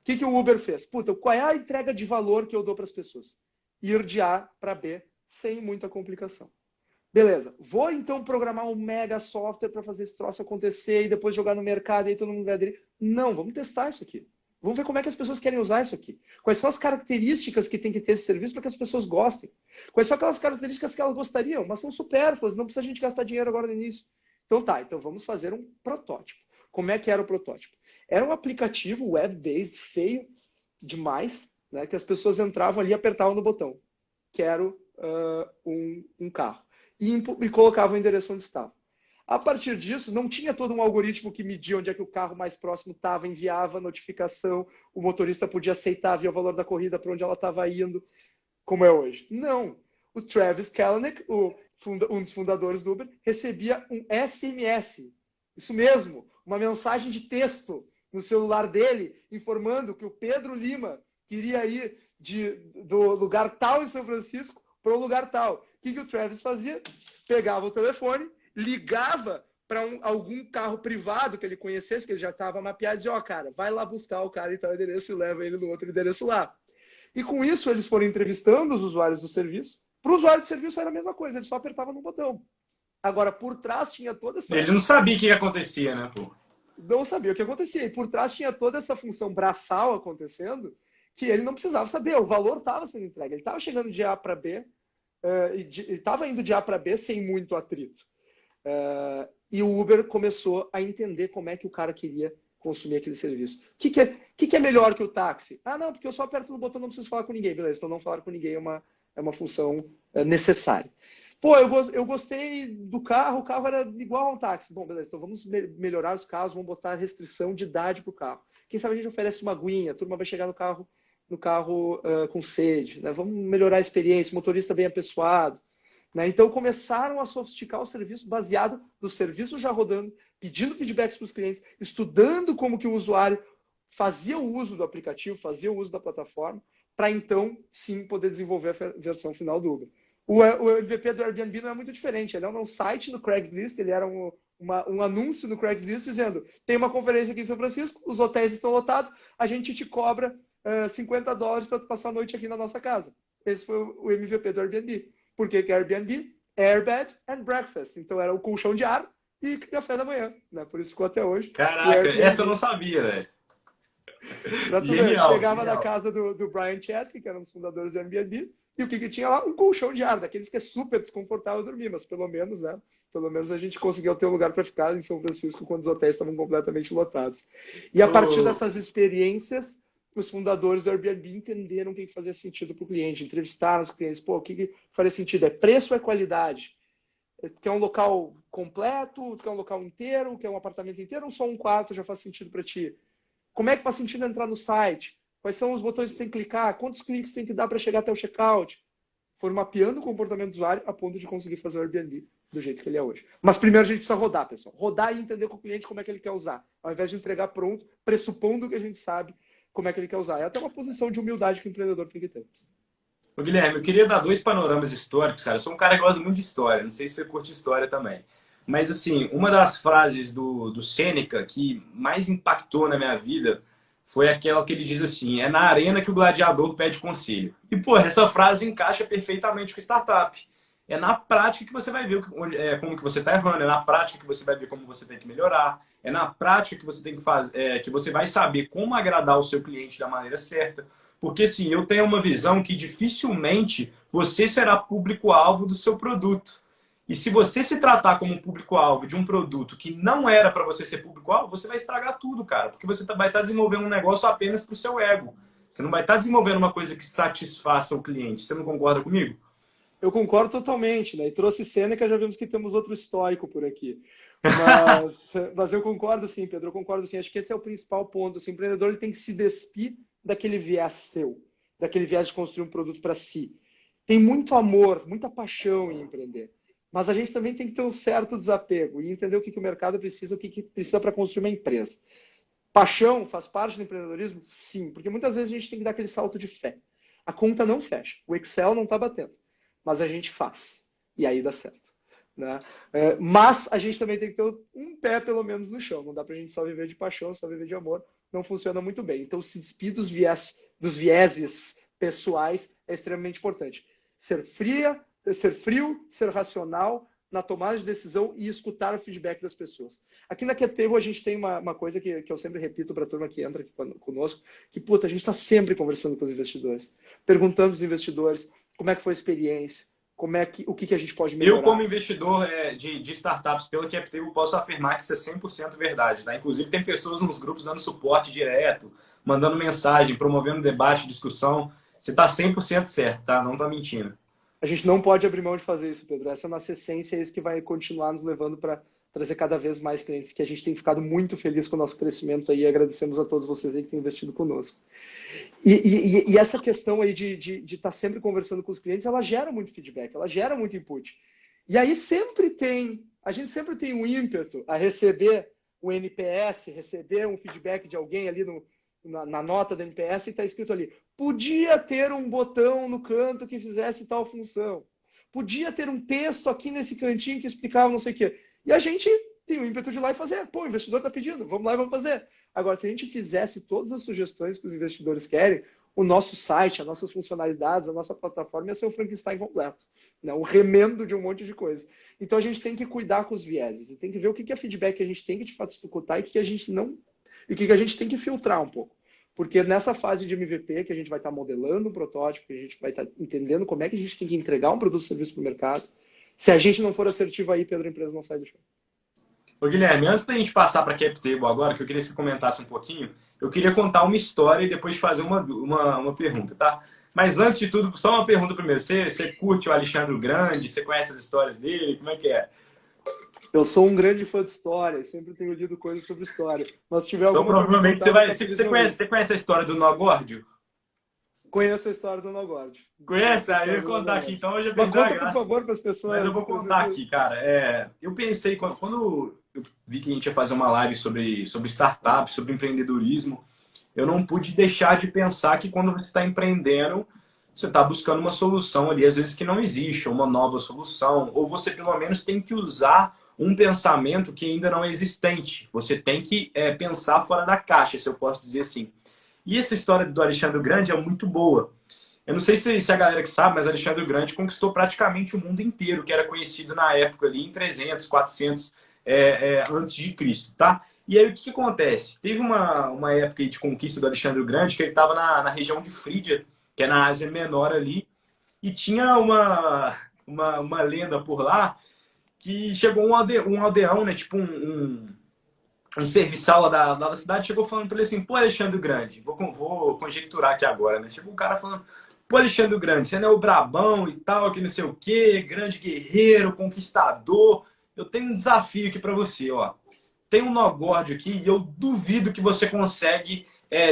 O que o Uber fez? Puta, qual é a entrega de valor que eu dou para as pessoas? Ir de A para B sem muita complicação. Beleza, vou então programar um mega software para fazer esse troço acontecer e depois jogar no mercado e aí todo mundo vai aderir. Não, vamos testar isso aqui. Vamos ver como é que as pessoas querem usar isso aqui. Quais são as características que tem que ter esse serviço para que as pessoas gostem? Quais são aquelas características que elas gostariam, mas são supérfluas, não precisa a gente gastar dinheiro agora no início. Então tá, então vamos fazer um protótipo. Como é que era o protótipo? Era um aplicativo web-based, feio demais, né, que as pessoas entravam ali e apertavam no botão. Quero um carro. E colocavam o endereço onde estava. A partir disso, não tinha todo um algoritmo que media onde é que o carro mais próximo estava, enviava notificação, o motorista podia aceitar, via o valor da corrida para onde ela estava indo, como é hoje. Não. O Travis Kalanick, um dos fundadores do Uber, recebia um SMS. Isso mesmo, uma mensagem de texto no celular dele, informando que o Pedro Lima queria ir do lugar tal em São Francisco para o lugar tal. O que o Travis fazia? Pegava o telefone, ligava para algum carro privado que ele conhecesse, que ele já estava mapeado, e dizia, cara, vai lá buscar o cara em tal endereço e leva ele no outro endereço lá. E com isso, eles foram entrevistando os usuários do serviço. Para o usuário do serviço era a mesma coisa, ele só apertava no botão. Agora, por trás tinha toda essa... Ele não sabia o que acontecia, né, pô? Não sabia o que acontecia. E por trás tinha toda essa função braçal acontecendo, que ele não precisava saber. O valor estava sendo entregue. Ele estava chegando de A para B, e estava indo de A para B sem muito atrito. E o Uber começou a entender como é que o cara queria consumir aquele serviço. O que é melhor que o táxi? Ah, não, porque eu só aperto no botão, não preciso falar com ninguém. Beleza, então não falar com ninguém é uma função necessária. Pô, eu gostei do carro, o carro era igual a um táxi. Bom, beleza, então vamos melhorar os carros, vamos botar restrição de idade para o carro. Quem sabe a gente oferece uma aguinha, a turma vai chegar no carro com sede. Né? Vamos melhorar a experiência, o motorista bem apessoado. Né? Então começaram a sofisticar o serviço baseado no serviço já rodando, pedindo feedbacks para os clientes, estudando como que o usuário fazia o uso do aplicativo, fazia o uso da plataforma, para então sim poder desenvolver a versão final do Uber. O MVP do Airbnb não é muito diferente. Ele era um site no Craigslist, ele era um anúncio no Craigslist dizendo, tem uma conferência aqui em São Francisco, os hotéis estão lotados, a gente te cobra $50 para passar a noite aqui na nossa casa. Esse foi o MVP do Airbnb. Por que é Airbnb? Airbed and breakfast. Então era o colchão de ar e café da manhã. Né? Por isso ficou até hoje. Caraca, essa eu não sabia, velho. Chegava genial. na casa do Brian Chesky, que era um dos fundadores do Airbnb, e o que tinha lá? Um colchão de ar, daqueles que é super desconfortável dormir, mas pelo menos, né? Pelo menos a gente conseguiu ter um lugar para ficar em São Francisco quando os hotéis estavam completamente lotados. E a partir dessas experiências, os fundadores do Airbnb entenderam o que fazia sentido para o cliente, entrevistaram os clientes, pô, o que faria sentido? É preço ou é qualidade? Quer um local completo? Quer um local inteiro? Quer um apartamento inteiro ou só um quarto já faz sentido para ti? Como é que faz sentido entrar no site? Quais são os botões que você tem que clicar? Quantos cliques tem que dar para chegar até o checkout? Foram mapeando o comportamento do usuário a ponto de conseguir fazer o Airbnb do jeito que ele é hoje. Mas primeiro a gente precisa rodar, pessoal. Rodar e entender com o cliente como é que ele quer usar. Ao invés de entregar pronto, pressupondo que a gente sabe como é que ele quer usar. É até uma posição de humildade que o empreendedor tem que ter. Ô, Guilherme, eu queria dar 2 panoramas históricos, cara. Eu sou um cara que gosta muito de história. Não sei se você curte história também. Mas, assim, uma das frases do Sêneca que mais impactou na minha vida foi aquela que ele diz assim, é na arena que o gladiador pede conselho. E, pô, essa frase encaixa perfeitamente com startup. É na prática que você vai ver como que você está errando, é na prática que você vai ver como você tem que melhorar, é na prática que você tem que fazer, que você vai saber como agradar o seu cliente da maneira certa. Porque, sim, eu tenho uma visão que dificilmente você será público-alvo do seu produto. E se você se tratar como um público-alvo de um produto que não era para você ser público-alvo, você vai estragar tudo, cara. Porque você vai estar desenvolvendo um negócio apenas para o seu ego. Você não vai estar desenvolvendo uma coisa que satisfaça o cliente. Você não concorda comigo? Eu concordo totalmente, né? E trouxe Sêneca, já vimos que temos outro estoico por aqui. Mas eu concordo sim, Pedro, eu concordo sim. Acho que esse é o principal ponto. O empreendedor ele tem que se despir daquele viés seu, daquele viés de construir um produto para si. Tem muito amor, muita paixão em empreender. Mas a gente também tem que ter um certo desapego e entender o que o mercado precisa, o que precisa para construir uma empresa. Paixão faz parte do empreendedorismo? Sim, porque muitas vezes a gente tem que dar aquele salto de fé. A conta não fecha, o Excel não está batendo, mas a gente faz. E aí dá certo. Né? Mas a gente também tem que ter um pé, pelo menos, no chão. Não dá para a gente só viver de paixão, só viver de amor. Não funciona muito bem. Então, se despir dos vieses pessoais é extremamente importante. Ser frio, ser racional na tomada de decisão e escutar o feedback das pessoas. Aqui na CapTable a gente tem uma coisa que eu sempre repito para a turma que entra aqui conosco, que, puta, a gente está sempre conversando com os investidores, perguntando aos investidores como é que foi a experiência, o que a gente pode melhorar. Eu, como investidor de startups pela CapTable, posso afirmar que isso é 100% verdade. Tá? Inclusive, tem pessoas nos grupos dando suporte direto, mandando mensagem, promovendo debate, discussão. Você está 100% certo, tá? Não está mentindo. A gente não pode abrir mão de fazer isso, Pedro. Essa é a nossa essência, é isso que vai continuar nos levando para trazer cada vez mais clientes, que a gente tem ficado muito feliz com o nosso crescimento aí e agradecemos a todos vocês aí que têm investido conosco. E essa questão aí de estar sempre conversando com os clientes, ela gera muito feedback, ela gera muito input. E aí a gente sempre tem um ímpeto a receber um NPS, receber um feedback de alguém ali na nota do NPS e está escrito ali, podia ter um botão no canto que fizesse tal função. Podia ter um texto aqui nesse cantinho que explicava não sei o quê. E a gente tem o ímpeto de ir lá e fazer. Pô, o investidor está pedindo, vamos lá e vamos fazer. Agora, se a gente fizesse todas as sugestões que os investidores querem, o nosso site, as nossas funcionalidades, a nossa plataforma ia ser um Frankenstein completo. Né? Um remendo de um monte de coisa. Então, a gente tem que cuidar com os vieses. E tem que ver o que é feedback que a gente tem que, de fato, escutar e o que a gente não... E o que a gente tem que filtrar um pouco. Porque nessa fase de MVP, que a gente vai estar modelando um protótipo, que a gente vai estar entendendo como é que a gente tem que entregar um produto ou serviço para o mercado, se a gente não for assertivo aí, Pedro, a empresa não sai do chão. Ô, Guilherme, antes da gente passar para a CapTable agora, que eu queria que você comentasse um pouquinho, eu queria contar uma história e depois fazer uma pergunta, tá? Mas antes de tudo, só uma pergunta primeiro. Você curte o Alexandre Grande? Você conhece as histórias dele? Como é que é? Eu sou um grande fã de história, sempre tenho lido coisas sobre história. Mas se tiver Então, alguma provavelmente você conhece a história do Nogórdio? Conheço a história do Nogord. Conhece? Aí eu ia contar aqui, então hoje eu Mas perdi a conta, graça. por favor, para as pessoas. Mas eu vou contar aqui, cara. Eu pensei, quando eu vi que a gente ia fazer uma live sobre startup, sobre empreendedorismo, eu não pude deixar de pensar que quando você está empreendendo, você está buscando uma solução ali, às vezes que não existe, uma nova solução, ou você pelo menos tem que usar um pensamento que ainda não é existente. Você tem que pensar fora da caixa, se eu posso dizer assim. E essa história do Alexandre o Grande é muito boa. Eu não sei se a galera que sabe, mas Alexandre o Grande conquistou praticamente o mundo inteiro, que era conhecido na época ali em 300, 400 antes de Cristo, tá? E aí o que acontece? Teve uma época aí de conquista do Alexandre o Grande que ele estava na região de Frígia, que é na Ásia Menor ali, e tinha uma lenda por lá que chegou um aldeão, né? Tipo um serviçal lá da cidade, chegou falando para ele assim, pô, Alexandre o Grande, vou conjecturar aqui agora, né? Chegou um cara falando, pô, Alexandre o Grande, você não é o brabão e tal, que não sei o quê, grande guerreiro, conquistador. Eu tenho um desafio aqui para você, ó. Tem um nó gordo aqui e eu duvido que você consegue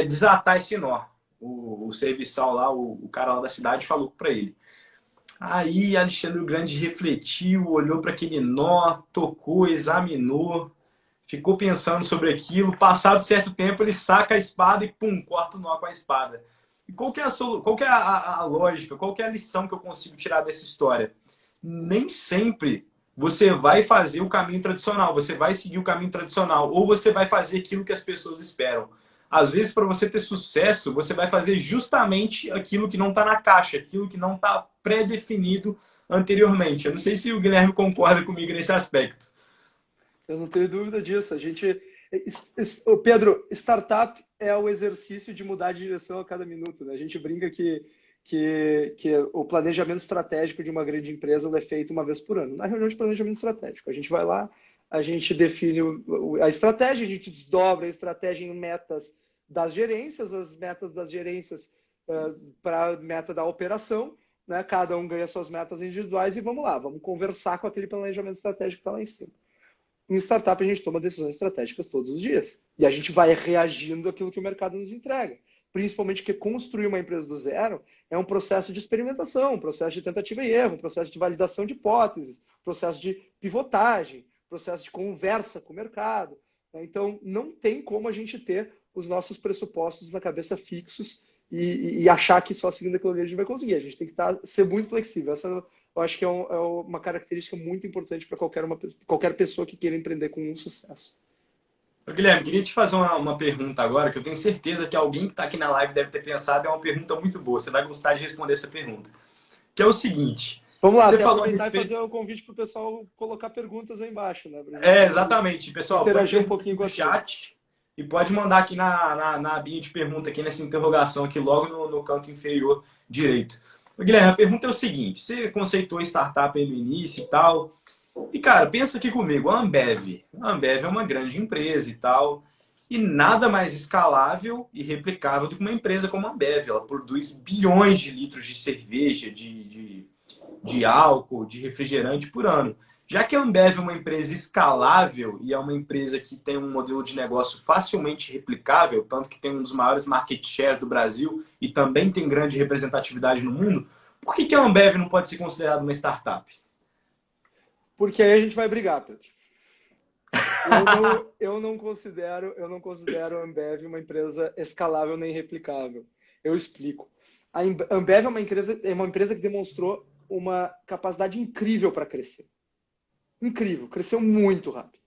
desatar esse nó. O serviçal lá, o cara lá da cidade falou para ele. Aí Alexandre o Grande refletiu, olhou para aquele nó, tocou, examinou, ficou pensando sobre aquilo. Passado certo tempo, ele saca a espada e pum, corta o nó com a espada. E qual que é a lógica, qual que é a lição que eu consigo tirar dessa história? Nem sempre você vai fazer o caminho tradicional, você vai seguir o caminho tradicional, ou você vai fazer aquilo que as pessoas esperam. Às vezes, para você ter sucesso, você vai fazer justamente aquilo que não está na caixa, aquilo que não está pré-definido anteriormente. Eu não sei se o Guilherme concorda comigo nesse aspecto. Eu não tenho dúvida disso. Pedro, startup é o exercício de mudar de direção a cada minuto. Né? A gente brinca que que o planejamento estratégico de uma grande empresa ele é feito uma vez por ano, na reunião de planejamento estratégico. A gente vai lá, a gente define a estratégia, a gente desdobra a estratégia em metas das gerências, as metas das gerências para a meta da operação, né? Cada um ganha suas metas individuais e vamos lá, vamos conversar com aquele planejamento estratégico que está lá em cima. Em startup, a gente toma decisões estratégicas todos os dias. E a gente vai reagindo àquilo que o mercado nos entrega. Principalmente porque construir uma empresa do zero é um processo de experimentação, um processo de tentativa e erro, um processo de validação de hipóteses, processo de pivotagem, processo de conversa com o mercado. Então, não tem como a gente ter os nossos pressupostos na cabeça fixos e achar que só seguindo aquilo ali a gente vai conseguir. A gente tem que ser muito flexível. Essa eu acho que é uma característica muito importante para qualquer pessoa que queira empreender com um sucesso. Ô, Guilherme, queria te fazer uma pergunta agora, que eu tenho certeza que alguém que está aqui na live deve ter pensado, é uma pergunta muito boa. Você vai gostar de responder essa pergunta. Que é o seguinte. Vamos lá, você até falou a aproveitar respeito... e fazer o convite para o pessoal colocar perguntas aí embaixo, né? Exatamente. Pessoal, interagir um pouquinho com o chat e pode mandar aqui na abinha de pergunta, aqui nessa interrogação, aqui logo no canto inferior direito. Ô, Guilherme, a pergunta é o seguinte. Você conceitou startup aí no início e tal... E, cara, pensa aqui comigo, a Ambev. A Ambev é uma grande empresa e tal, e nada mais escalável e replicável do que uma empresa como a Ambev. Ela produz bilhões de litros de cerveja, de álcool, de refrigerante por ano. Já que a Ambev é uma empresa escalável e é uma empresa que tem um modelo de negócio facilmente replicável, tanto que tem um dos maiores market shares do Brasil e também tem grande representatividade no mundo, por que a Ambev não pode ser considerada uma startup? Porque aí a gente vai brigar, Pedro. Eu não considero a Ambev uma empresa escalável nem replicável. Eu explico. A Ambev é uma empresa que demonstrou uma capacidade incrível para crescer. Incrível, cresceu muito rápido.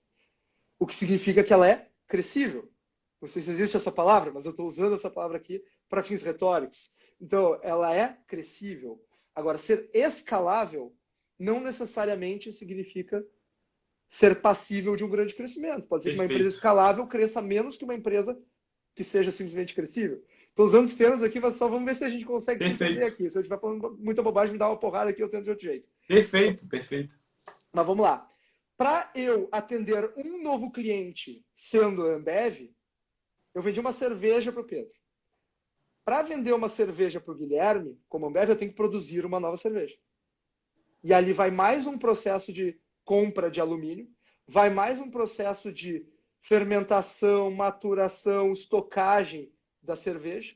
O que significa que ela é crescível. Não sei se existe essa palavra, mas eu estou usando essa palavra aqui para fins retóricos. Então, ela é crescível. Agora, ser escalável não necessariamente significa ser passível de um grande crescimento. Pode ser que uma empresa escalável cresça menos que uma empresa que seja simplesmente crescível. Estou usando os termos aqui, mas só vamos ver se a gente consegue se entender aqui. Se eu estiver falando muita bobagem, me dá uma porrada aqui, eu tento de outro jeito. Perfeito. Mas vamos lá. Para eu atender um novo cliente sendo a Ambev, eu vendi uma cerveja para o Pedro. Para vender uma cerveja para o Guilherme, como Ambev, eu tenho que produzir uma nova cerveja. E ali vai mais um processo de compra de alumínio, vai mais um processo de fermentação, maturação, estocagem da cerveja,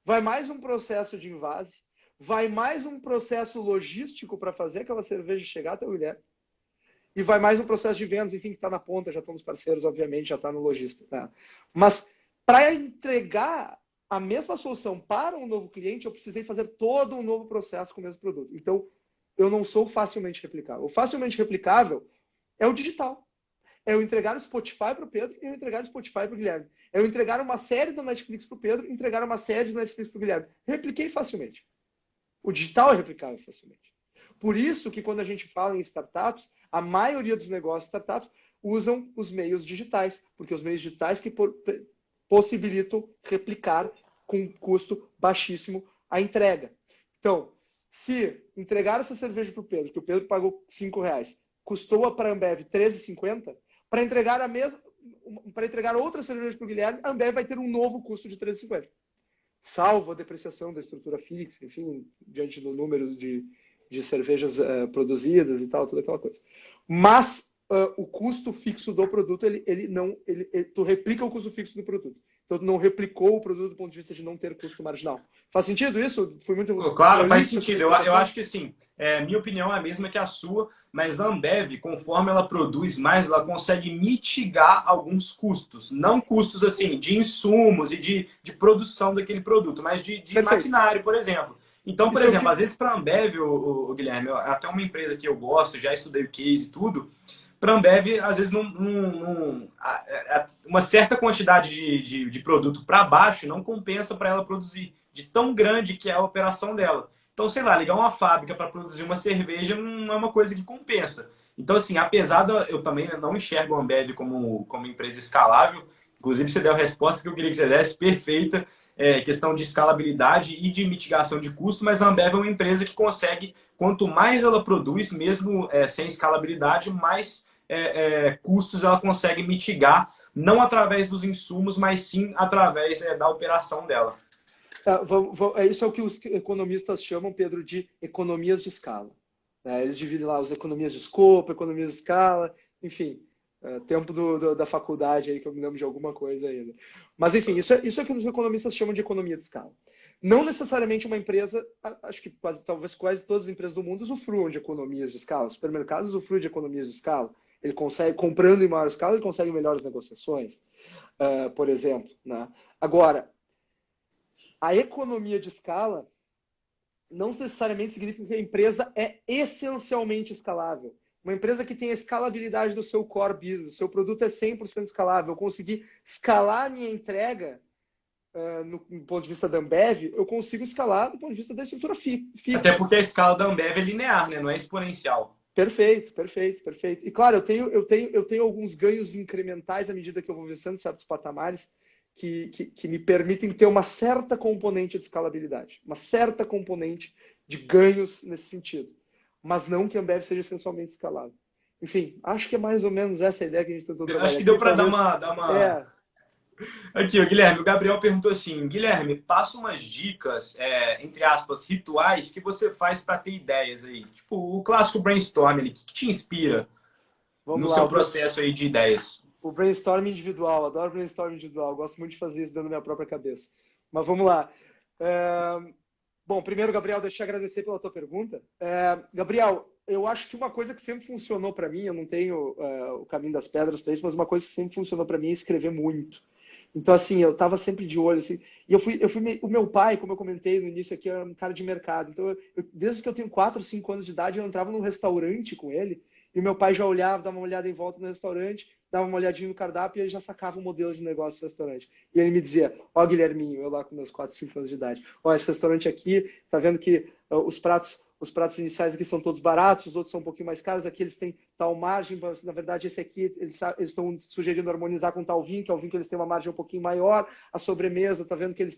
vai mais um processo de envase, vai mais um processo logístico para fazer aquela cerveja chegar até o Guilherme, e vai mais um processo de vendas, enfim, que está na ponta, já estão nos parceiros, obviamente, já está no lojista. Né? Mas para entregar a mesma solução para um novo cliente, eu precisei fazer todo um novo processo com o mesmo produto. Então, eu não sou facilmente replicável. O facilmente replicável é o digital. É eu entregar o Spotify para o Pedro e eu entregar o Spotify para o Guilherme. É eu entregar uma série do Netflix para o Pedro e entregar uma série do Netflix para o Guilherme. Repliquei facilmente. O digital é replicável facilmente. Por isso que quando a gente fala em startups, a maioria dos negócios startups usam os meios digitais, porque os meios digitais que possibilitam replicar com custo baixíssimo a entrega. Então, se entregar essa cerveja para o Pedro, que o Pedro pagou R$5, custou para a Ambev R$13,50, para entregar outra cerveja para o Guilherme, a Ambev vai ter um novo custo de R$13,50. Salvo a depreciação da estrutura fixa, enfim, diante do número de cervejas produzidas e tal, toda aquela coisa. Mas o custo fixo do produto, tu replica o custo fixo do produto. Então, tu não replicou o produto do ponto de vista de não ter custo marginal. Faz sentido isso? Foi muito... Claro, faz sentido. Eu acho que sim. Minha opinião é a mesma que a sua, mas a Ambev, conforme ela produz mais, ela consegue mitigar alguns custos. Não custos assim de insumos e de produção daquele produto, mas de maquinário, por exemplo. Então, por exemplo, às vezes para a Ambev, o Guilherme, até uma empresa que eu gosto, já estudei o case e tudo, para a Ambev, às vezes, uma certa quantidade de produto para baixo não compensa para ela produzir, de tão grande que é a operação dela. Então, sei lá, ligar uma fábrica para produzir uma cerveja não é uma coisa que compensa. Então, assim, apesar eu também não enxergo a Ambev como empresa escalável, inclusive você deu a resposta que eu queria que você desse, perfeita. questão de escalabilidade e de mitigação de custo, mas a Ambev é uma empresa que consegue, quanto mais ela produz, mesmo sem escalabilidade, mais custos ela consegue mitigar, não através dos insumos, mas sim através da operação dela. Isso é o que os economistas chamam, Pedro, de economias de escala. Eles dividem lá as economias de escopo, economias de escala, enfim, tempo da faculdade aí que eu me lembro de alguma coisa ainda. Mas enfim, isso é o que os economistas chamam de economia de escala. Não necessariamente uma empresa, acho que talvez quase todas as empresas do mundo usufruam de economias de escala. Os supermercados usufruem de economias de escala. Ele consegue, comprando em maior escala, ele consegue melhores negociações, por exemplo. Né? Agora, a economia de escala não necessariamente significa que a empresa é essencialmente escalável. Uma empresa que tem a escalabilidade do seu core business, o seu produto é 100% escalável, eu consegui escalar a minha entrega no ponto de vista da Ambev, eu consigo escalar do ponto de vista da estrutura fixa. Até porque a escala da Ambev é linear, né? Não é exponencial. Perfeito, perfeito, perfeito. E claro, eu tenho alguns ganhos incrementais à medida que eu vou vencendo certos patamares que me permitem ter uma certa componente de escalabilidade, uma certa componente de ganhos nesse sentido. Mas não que a Ambev seja essencialmente escalável. Enfim, acho que é mais ou menos essa a ideia que a gente tentou trabalhar. Acho que aqui. deu para Talvez, dar uma... Aqui, o Guilherme, o Gabriel perguntou assim, Guilherme, passa umas dicas, entre aspas, rituais que você faz para ter ideias aí. Tipo, o clássico brainstorming, o que te inspira no Vamos lá, seu processo aí de ideias? o brainstorm individual, adoro brainstorm individual, gosto muito de fazer isso dentro da minha própria cabeça. Mas vamos lá. Bom, primeiro, Gabriel, deixa eu te agradecer pela tua pergunta. Gabriel, eu acho que uma coisa que sempre funcionou para mim, eu não tenho o caminho das pedras para isso, mas uma coisa que sempre funcionou para mim é escrever muito. Então, assim, eu estava sempre de olho, assim, e o meu pai, como eu comentei no início aqui, era um cara de mercado. Então, desde que eu tenho 4, 5 anos de idade, eu entrava num restaurante com ele, e o meu pai já olhava, dava uma olhada em volta no restaurante, dava uma olhadinha no cardápio e ele já sacava o modelo de negócio do restaurante. E ele me dizia, ó, Guilherminho, eu lá com meus 4, 5 anos de idade, ó, esse restaurante aqui, tá vendo que os pratos iniciais aqui são todos baratos, os outros são um pouquinho mais caros, aqui eles têm tal margem, mas na verdade esse aqui eles estão sugerindo harmonizar com tal vinho, que é o vinho que eles têm uma margem um pouquinho maior, a sobremesa, tá vendo que eles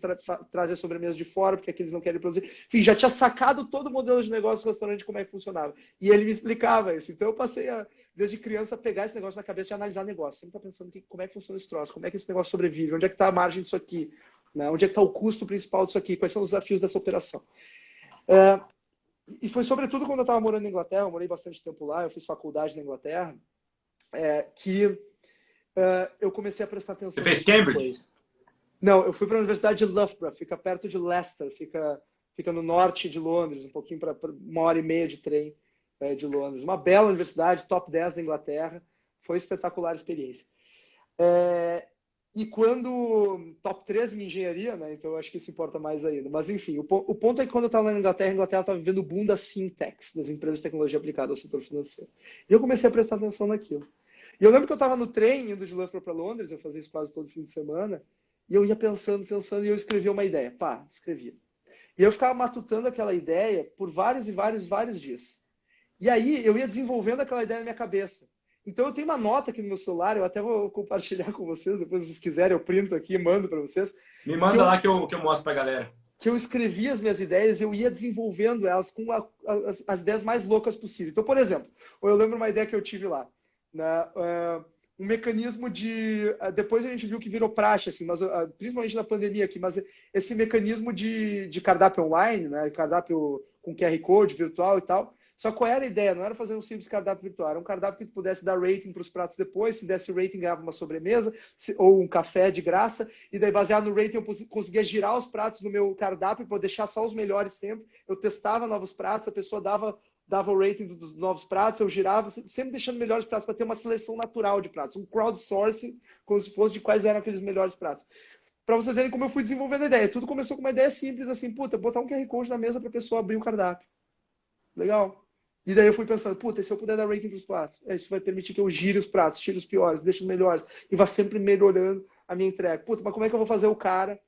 trazem a sobremesa de fora, porque aqui eles não querem produzir. Enfim, já tinha sacado todo o modelo de negócio do restaurante, como é que funcionava. E ele me explicava isso. Então eu passei, desde criança, a pegar esse negócio na cabeça e analisar negócio. Sempre tá pensando como é que funciona esse troço, como é que esse negócio sobrevive, onde é que está a margem disso aqui, né? Onde é que está o custo principal disso aqui, quais são os desafios dessa operação. E foi sobretudo quando eu estava morando na Inglaterra, eu morei bastante tempo lá, eu fiz faculdade na Inglaterra, que eu comecei a prestar atenção. Você fez Cambridge? Não, eu fui para a Universidade de Loughborough, fica perto de Leicester, fica no norte de Londres, um pouquinho para 1h30 de trem de Londres. Uma bela universidade, top 10 da Inglaterra, foi espetacular a experiência. E quando top 3 em engenharia, né? Então eu acho que isso importa mais ainda. Mas enfim, o ponto é que quando eu estava na Inglaterra, a Inglaterra estava vivendo o boom das fintechs, das empresas de tecnologia aplicada ao setor financeiro. E eu comecei a prestar atenção naquilo. E eu lembro que eu estava no trem indo de Loughborough para Londres, eu fazia isso quase todo fim de semana, e eu ia pensando, e eu escrevia uma ideia. Pá, escrevia. E eu ficava matutando aquela ideia por vários e vários, vários dias. E aí eu ia desenvolvendo aquela ideia na minha cabeça. Então eu tenho uma nota aqui no meu celular, eu até vou compartilhar com vocês, depois se vocês quiserem eu printo aqui e mando para vocês. Me manda lá que eu mostro para a galera. Que eu escrevia as minhas ideias, eu ia desenvolvendo elas com as ideias mais loucas possíveis. Então, por exemplo, eu lembro uma ideia que eu tive lá, né? Um mecanismo de... Depois a gente viu que virou praxe, assim, mas, principalmente na pandemia aqui, mas esse mecanismo de cardápio online, né? Cardápio com QR Code virtual e tal. Só qual era a ideia? Não era fazer um simples cardápio virtual, era um cardápio que tu pudesse dar rating para os pratos depois, se desse rating ganhava uma sobremesa ou um café de graça, e daí baseado no rating eu conseguia girar os pratos no meu cardápio para deixar só os melhores sempre. Eu testava novos pratos, a pessoa dava o rating dos novos pratos, eu girava, sempre deixando melhores pratos para ter uma seleção natural de pratos, um crowdsourcing, como se fosse de quais eram aqueles melhores pratos. Para vocês verem como eu fui desenvolvendo a ideia. Tudo começou com uma ideia simples, assim, botar um QR Code na mesa para a pessoa abrir o cardápio. Legal. E daí eu fui pensando, e se eu puder dar rating para os pratos? Isso vai permitir que eu gire os pratos, tire os piores, deixe os melhores, e vá sempre melhorando a minha entrega. Mas como é que eu vou fazer o cara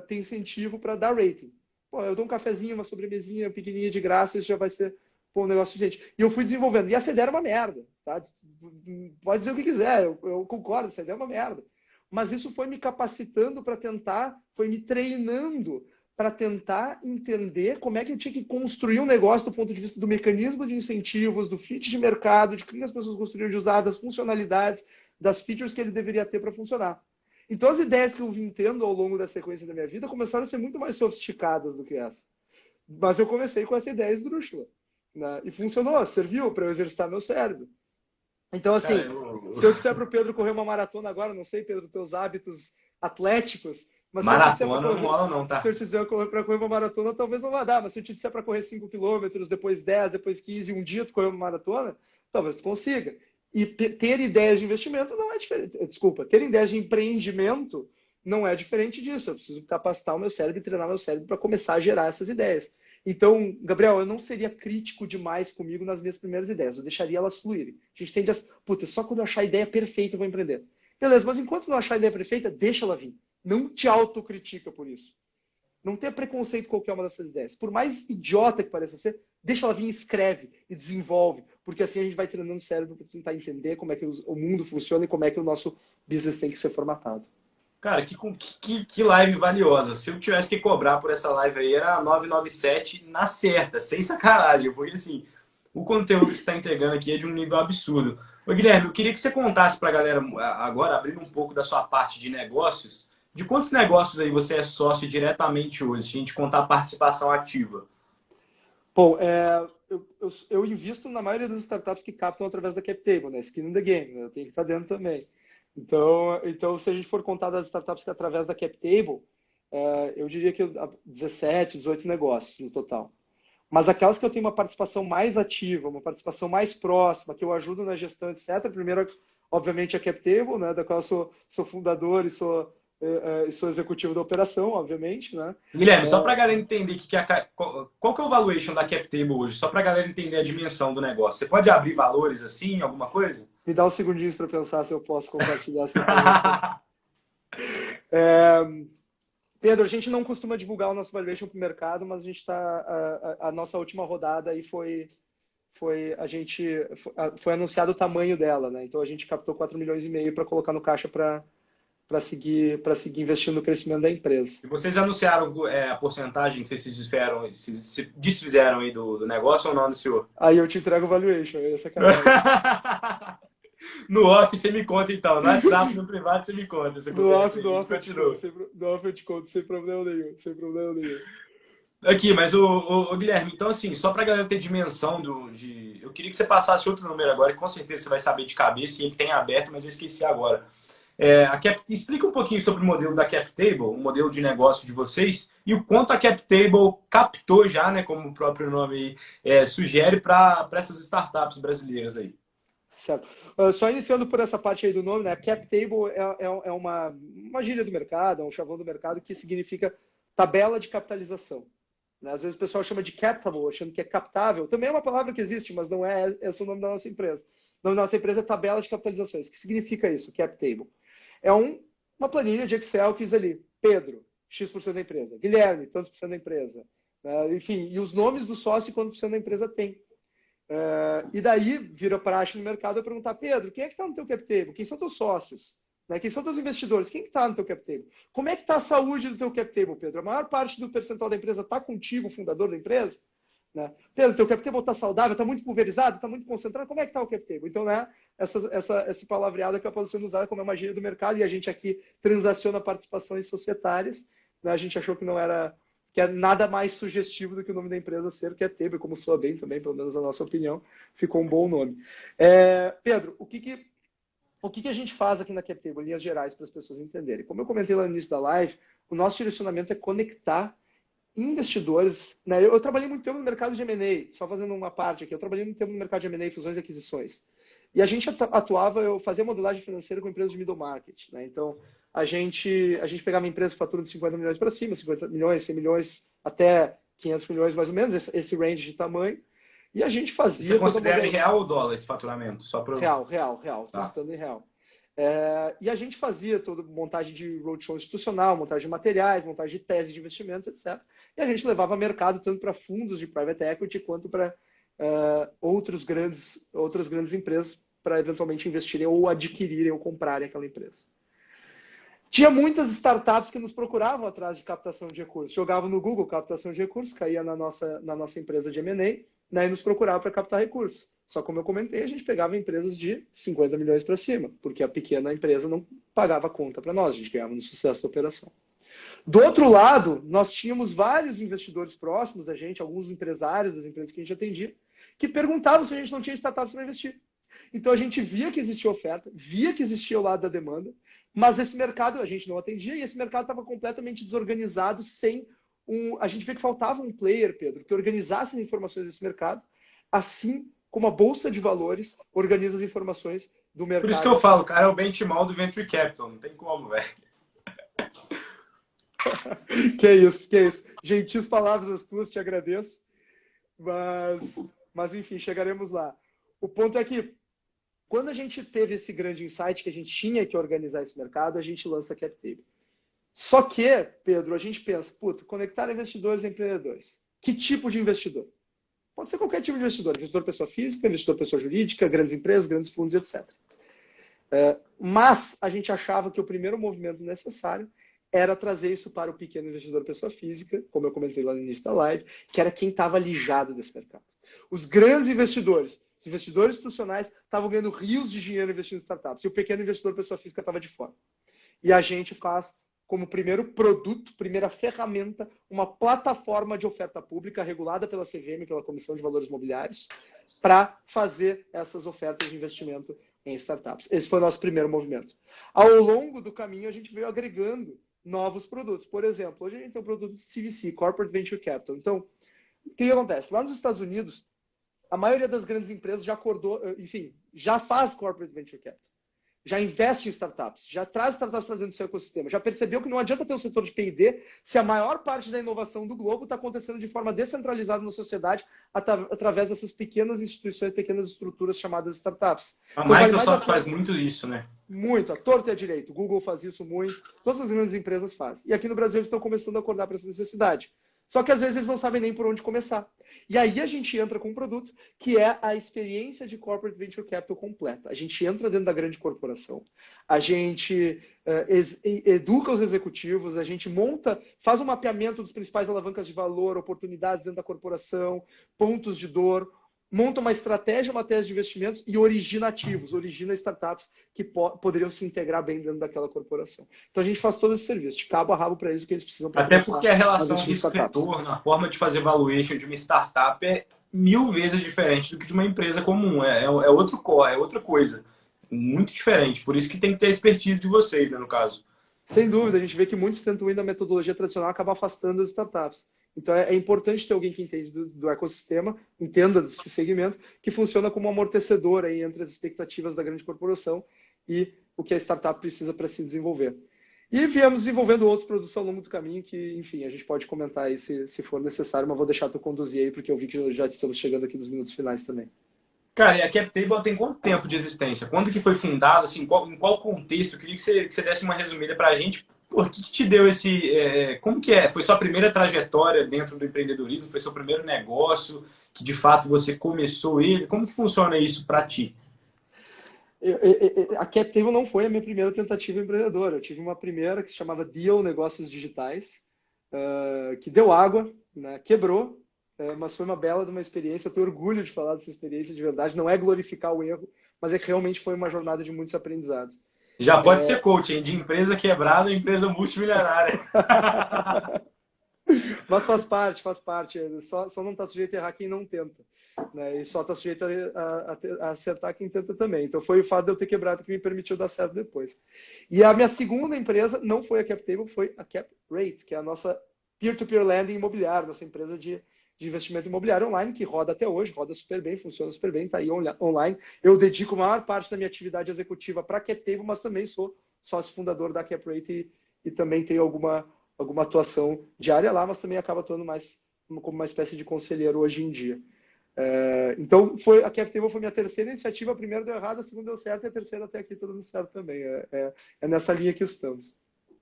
ter incentivo para dar rating? Eu dou um cafezinho, uma sobremesinha pequenininha de graça, isso já vai ser um negócio suficiente. E eu fui desenvolvendo. E essa ideia era uma merda, tá? Pode dizer o que quiser, eu concordo, essa ideia é uma merda. mas isso foi me capacitando para tentar, foi me treinando para tentar entender como é que eu tinha que construir um negócio do ponto de vista do mecanismo de incentivos, do fit de mercado, de que as pessoas gostariam de usar, das funcionalidades, das features que ele deveria ter para funcionar. Então, as ideias que eu vim tendo ao longo da sequência da minha vida começaram a ser muito mais sofisticadas do que essa. Mas eu comecei com essa ideia esdrúxula, né? E funcionou, serviu para eu exercitar meu cérebro. Então, Cara, assim, se eu disser para o Pedro correr uma maratona agora, não sei, Pedro, teus hábitos atléticos, mas se eu te disser para maratona não correr, rola não, se tá? eu te disser para correr uma maratona, talvez não vá dar, mas se eu te disser para correr 5 quilômetros, depois 10, depois 15, um dia tu correr uma maratona, talvez tu consiga. E ter ideias de investimento não é diferente. Desculpa, ter ideias de empreendimento não é diferente disso. Eu preciso capacitar o meu cérebro e treinar meu cérebro para começar a gerar essas ideias. Então, Gabriel, eu não seria crítico demais comigo nas minhas primeiras ideias. Eu deixaria elas fluírem. A gente tende a... Puta, só quando eu achar a ideia perfeita eu vou empreender. Beleza, mas enquanto não achar a ideia perfeita, deixa ela vir. Não te autocritica por isso. Não tenha preconceito com qualquer uma dessas ideias. Por mais idiota que pareça ser, deixa ela vir, escreve e desenvolve. Porque assim a gente vai treinando o cérebro para tentar entender como é que o mundo funciona e como é que o nosso business tem que ser formatado. Cara, que live valiosa. Se eu tivesse que cobrar por essa live aí, era 997 na certa, sem sacanagem. Porque assim, o conteúdo que você está entregando aqui é de um nível absurdo. Ô, Guilherme, eu queria que você contasse para a galera, agora abrindo um pouco da sua parte de negócios, de quantos negócios aí você é sócio diretamente hoje, se a gente contar a participação ativa. Bom, eu invisto na maioria das startups que captam através da CapTable, né? Skin in the game, né? Eu tenho que estar dentro também. Então, se a gente for contar das startups que através da CapTable, eu diria que 17, 18 negócios no total. Mas aquelas que eu tenho uma participação mais ativa, uma participação mais próxima, que eu ajudo na gestão, etc. Primeiro, obviamente, a CapTable, né, da qual eu sou fundador e sou executivo da operação, obviamente, né? Guilherme, só para a galera entender qual que é o valuation da CapTable hoje, só para a galera entender a dimensão do negócio. Você pode abrir valores assim, alguma coisa? Me dá uns segundinhos para pensar se eu posso compartilhar essa informação. É, Pedro, a gente não costuma divulgar o nosso valuation para o mercado, mas a gente está. A nossa última rodada aí foi anunciado o tamanho dela, né? Então a gente captou 4,5 milhões para colocar no caixa para seguir investindo no crescimento da empresa. E vocês anunciaram a porcentagem que vocês se desfizeram aí do negócio ou não, do senhor? Aí eu te entrego o valuation, aí é sacanagem. No off você me conta então, no WhatsApp, no privado você me conta essa No off, conversa aí, no a gente off eu te conto, continua. no off eu te conto, sem problema nenhum, sem problema nenhum. Aqui, mas o Guilherme, então assim, só pra galera ter dimensão eu queria que você passasse outro número agora, que com certeza você vai saber de cabeça, e ele tem aberto, mas eu esqueci agora. Explica um pouquinho sobre o modelo da CapTable, o modelo de negócio de vocês, e o quanto a CapTable captou já, né, como o próprio nome aí, sugere, para essas startups brasileiras aí. Certo. Só iniciando por essa parte aí do nome, né? CapTable é uma gíria do mercado, é um chavão do mercado que significa tabela de capitalização. Né? Às vezes o pessoal chama de captable, achando que é captável. Também é uma palavra que existe, mas não é esse o nome da nossa empresa. O nome da nossa empresa é tabela de capitalizações. O que significa isso, CapTable? É uma planilha de Excel que diz ali, Pedro, X% da empresa. Guilherme, tantos por cento da empresa. Enfim, e os nomes do sócio e quanto por cento da empresa tem. E daí vira praxe no mercado eu perguntar, Pedro, quem é que está no teu CapTable? Quem são teus sócios? Né? Quem são teus investidores? Quem que está no teu CapTable? Como é que está a saúde do teu CapTable, Pedro? A maior parte do percentual da empresa está contigo, fundador da empresa? Né? Pedro, teu CapTable está saudável, está muito pulverizado, está muito concentrado? Como é que está o CapTable? Então, né, esse palavreado acaba sendo usado como uma gíria do mercado e a gente aqui transaciona participações societárias. Né? A gente achou que não era... que é nada mais sugestivo do que o nome da empresa ser CapTable, como soa bem também, pelo menos a nossa opinião, ficou um bom nome. Pedro, o que a gente faz aqui na CapTable, em linhas gerais, para as pessoas entenderem? Como eu comentei lá no início da live, o nosso direcionamento é conectar investidores. Né? Eu trabalhei muito tempo no mercado de M&A, só fazendo uma parte aqui, eu trabalhei muito tempo no mercado de M&A, fusões e aquisições. E a gente eu fazia modelagem financeira com empresas de middle market. Né? Então, a gente pegava uma empresa que fatura de 50 milhões para cima, 50 milhões, 100 milhões, até 500 milhões mais ou menos, esse range de tamanho. E a gente E você fazia toda a considera em modelo... real ou dólar esse faturamento? Só para... Real. Estou Tá. citando em real. E a gente fazia toda montagem de roadshow institucional, montagem de materiais, montagem de tese de investimentos, etc. E a gente levava mercado tanto para fundos de private equity quanto para outras grandes empresas para eventualmente investirem ou adquirirem ou comprarem aquela empresa. Tinha muitas startups que nos procuravam atrás de captação de recursos. Jogavam no Google captação de recursos, caía na nossa empresa de M&A, né, e nos procurava para captar recursos. Só como eu comentei, a gente pegava empresas de 50 milhões para cima, porque a pequena empresa não pagava conta para nós, a gente ganhava no sucesso da operação. Do outro lado, nós tínhamos vários investidores próximos da gente, alguns empresários das empresas que a gente atendia, que perguntavam se a gente não tinha startups para investir. Então a gente via que existia oferta, via que existia o lado da demanda, mas esse mercado a gente não atendia e esse mercado estava completamente desorganizado, sem a gente vê que faltava um player, Pedro, que organizasse as informações desse mercado, assim como a Bolsa de Valores organiza as informações do mercado. Por isso que eu falo, cara, é o benchmark do Venture Capital, não tem como, velho. Que é isso, que é isso. Gentis palavras as tuas, te agradeço. Mas enfim, chegaremos lá. O ponto é que, quando a gente teve esse grande insight que a gente tinha que organizar esse mercado, a gente lança a CapTable. Só que, Pedro, a gente pensa, puta, conectar investidores e empreendedores. Que tipo de investidor? Pode ser qualquer tipo de investidor. Investidor pessoa física, investidor pessoa jurídica, grandes empresas, grandes fundos, etc. Mas a gente achava que o primeiro movimento necessário era trazer isso para o pequeno investidor pessoa física, como eu comentei lá no início da live, que era quem estava alijado desse mercado. Os grandes investidores, os investidores institucionais, estavam ganhando rios de dinheiro investindo em startups, e o pequeno investidor pessoa física estava de fora. E a gente faz, como primeiro produto, primeira ferramenta, uma plataforma de oferta pública regulada pela CVM, pela Comissão de Valores Mobiliários, para fazer essas ofertas de investimento em startups. Esse foi o nosso primeiro movimento. Ao longo do caminho, a gente veio agregando novos produtos. Por exemplo, hoje a gente tem um produto de CVC, Corporate Venture Capital. Então, o que acontece? Lá nos Estados Unidos, a maioria das grandes empresas já acordou, enfim, já faz Corporate Venture Capital. Já investe em startups, já traz startups para dentro do seu ecossistema, já percebeu que não adianta ter um setor de P&D se a maior parte da inovação do globo está acontecendo de forma descentralizada na sociedade através dessas pequenas instituições, pequenas estruturas chamadas startups. A Então, Microsoft faz muito isso, né? Muito, a torta e a direito. O Google faz isso muito, todas as grandes empresas fazem. E aqui no Brasil eles estão começando a acordar para essa necessidade. Só que às vezes eles não sabem nem por onde começar. E aí a gente entra com um produto que é a experiência de Corporate Venture Capital completa. A gente entra dentro da grande corporação, a gente educa os executivos, a gente monta, faz um mapeamento dos principais alavancas de valor, oportunidades dentro da corporação, pontos de dor, monta uma estratégia, uma tese de investimentos e origina ativos, origina startups que poderiam se integrar bem dentro daquela corporação. Então a gente faz todo esse serviço, de cabo a rabo para eles o que eles precisam para Até porque a relação risco-retorno, a forma de fazer valuation de uma startup é 1000 vezes diferente do que de uma empresa comum. É outro core, é outra coisa. Muito diferente. Por isso que tem que ter a expertise de vocês, né, no caso. Sem dúvida, a gente vê que muitos tentam ir na metodologia tradicional e acaba afastando as startups. Então é importante ter alguém que entende do ecossistema, entenda desse segmento, que funciona como um amortecedor aí entre as expectativas da grande corporação e o que a startup precisa para se desenvolver. E viemos desenvolvendo outros produtos ao longo do caminho que, enfim, a gente pode comentar aí se for necessário, mas vou deixar tu conduzir aí, porque eu vi que já estamos chegando aqui nos minutos finais também. Cara, e a CapTable tem quanto tempo de existência? Quando que foi fundada? Assim, em qual contexto? Eu queria que você desse uma resumida para a gente. Por que te deu esse... como que é? Foi sua primeira trajetória dentro do empreendedorismo? Foi seu primeiro negócio? Que de fato você começou ele? Como que funciona isso para ti? A CapTable não foi a minha primeira tentativa empreendedora. Eu tive uma primeira que se chamava Deal Negócios Digitais, que deu água, né, quebrou, mas foi uma bela de uma experiência. Eu tenho orgulho de falar dessa experiência de verdade. Não é glorificar o erro, mas é que realmente foi uma jornada de muitos aprendizados. Já pode ser coaching, de empresa quebrada a empresa multimilionária. Mas faz parte, faz parte. Só não está sujeito a errar quem não tenta, né? E só está sujeito a acertar quem tenta também. Então foi o fato de eu ter quebrado que me permitiu dar certo depois. E a minha segunda empresa não foi a CapTable, foi a CapRate, que é a nossa peer-to-peer lending imobiliário, nossa empresa de investimento imobiliário online, que roda até hoje, roda super bem, funciona super bem, está aí online. Eu dedico a maior parte da minha atividade executiva para a CapTable, mas também sou sócio fundador da CapRate e também tenho alguma atuação diária lá, mas também acaba atuando mais como uma espécie de conselheiro hoje em dia. Então, a CapTable foi minha terceira iniciativa. A primeira deu errado, a segunda deu certo e a terceira até aqui está dando certo também. É nessa linha que estamos.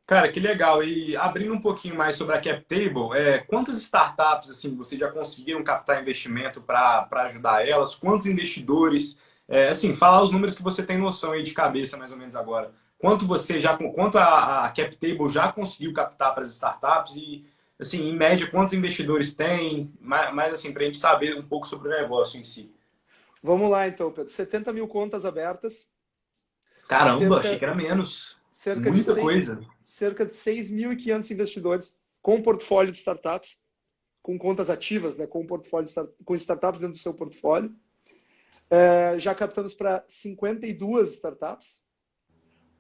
Cara, que legal. E abrindo um pouquinho mais sobre a CapTable, quantas startups assim, vocês já conseguiram captar investimento para ajudar elas? Quantos investidores? Assim, falar os números que você tem noção aí de cabeça, mais ou menos agora. quanto a CapTable já conseguiu captar para as startups e, assim, em média, quantos investidores tem, mais assim, para a gente saber um pouco sobre o negócio em si. Vamos lá, então, Pedro. 70 mil contas abertas, Caramba, achei que cerca, era menos. cerca de Muita 6, coisa. cerca de 6.500 investidores com portfólio de startups, com contas ativas, né, com portfólio com startups dentro do seu portfólio. Já captamos para 52 startups,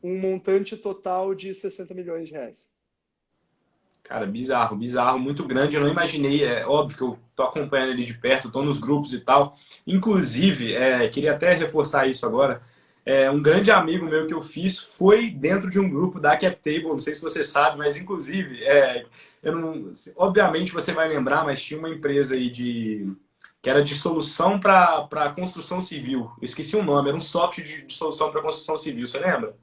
um montante total de 60 milhões de reais. Cara, bizarro, bizarro, muito grande. Eu não imaginei. É óbvio que eu tô acompanhando ele de perto, tô nos grupos e tal. Inclusive, queria até reforçar isso agora. Um grande amigo meu que eu fiz foi dentro de um grupo da CapTable. Não sei se você sabe, mas inclusive, eu não, obviamente você vai lembrar, mas tinha uma empresa aí que era de solução para construção civil. Eu esqueci o nome, era um software de solução para construção civil. Você lembra?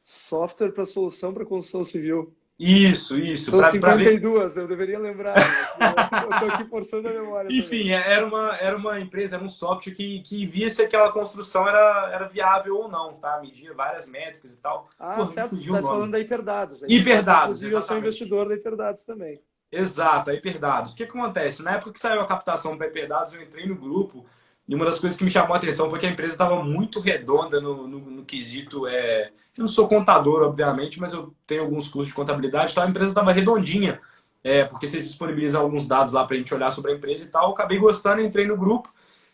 Software para solução para construção civil. Isso, São para ver. 52, eu deveria lembrar, mas eu estou aqui forçando a memória também. Enfim, era uma empresa, era um software que via se aquela construção era viável ou não, tá? Media várias métricas e tal. Ah, Pô, me certo, tu fugiu o estás falando nome. da Hiperdados. A Hiperdados, Hiperdados, inclusive, eu sou exatamente. investidor da Hiperdados também. Exato, a Hiperdados. O que acontece? Na época que saiu a captação para Hiperdados, eu entrei no grupo e uma das coisas que me chamou a atenção foi que a empresa estava muito redonda no quesito. Eu não sou contador, obviamente, mas eu tenho alguns cursos de contabilidade, então a empresa estava redondinha, porque vocês disponibilizam alguns dados lá para a gente olhar sobre a empresa e tal. Eu acabei gostando, entrei no grupo.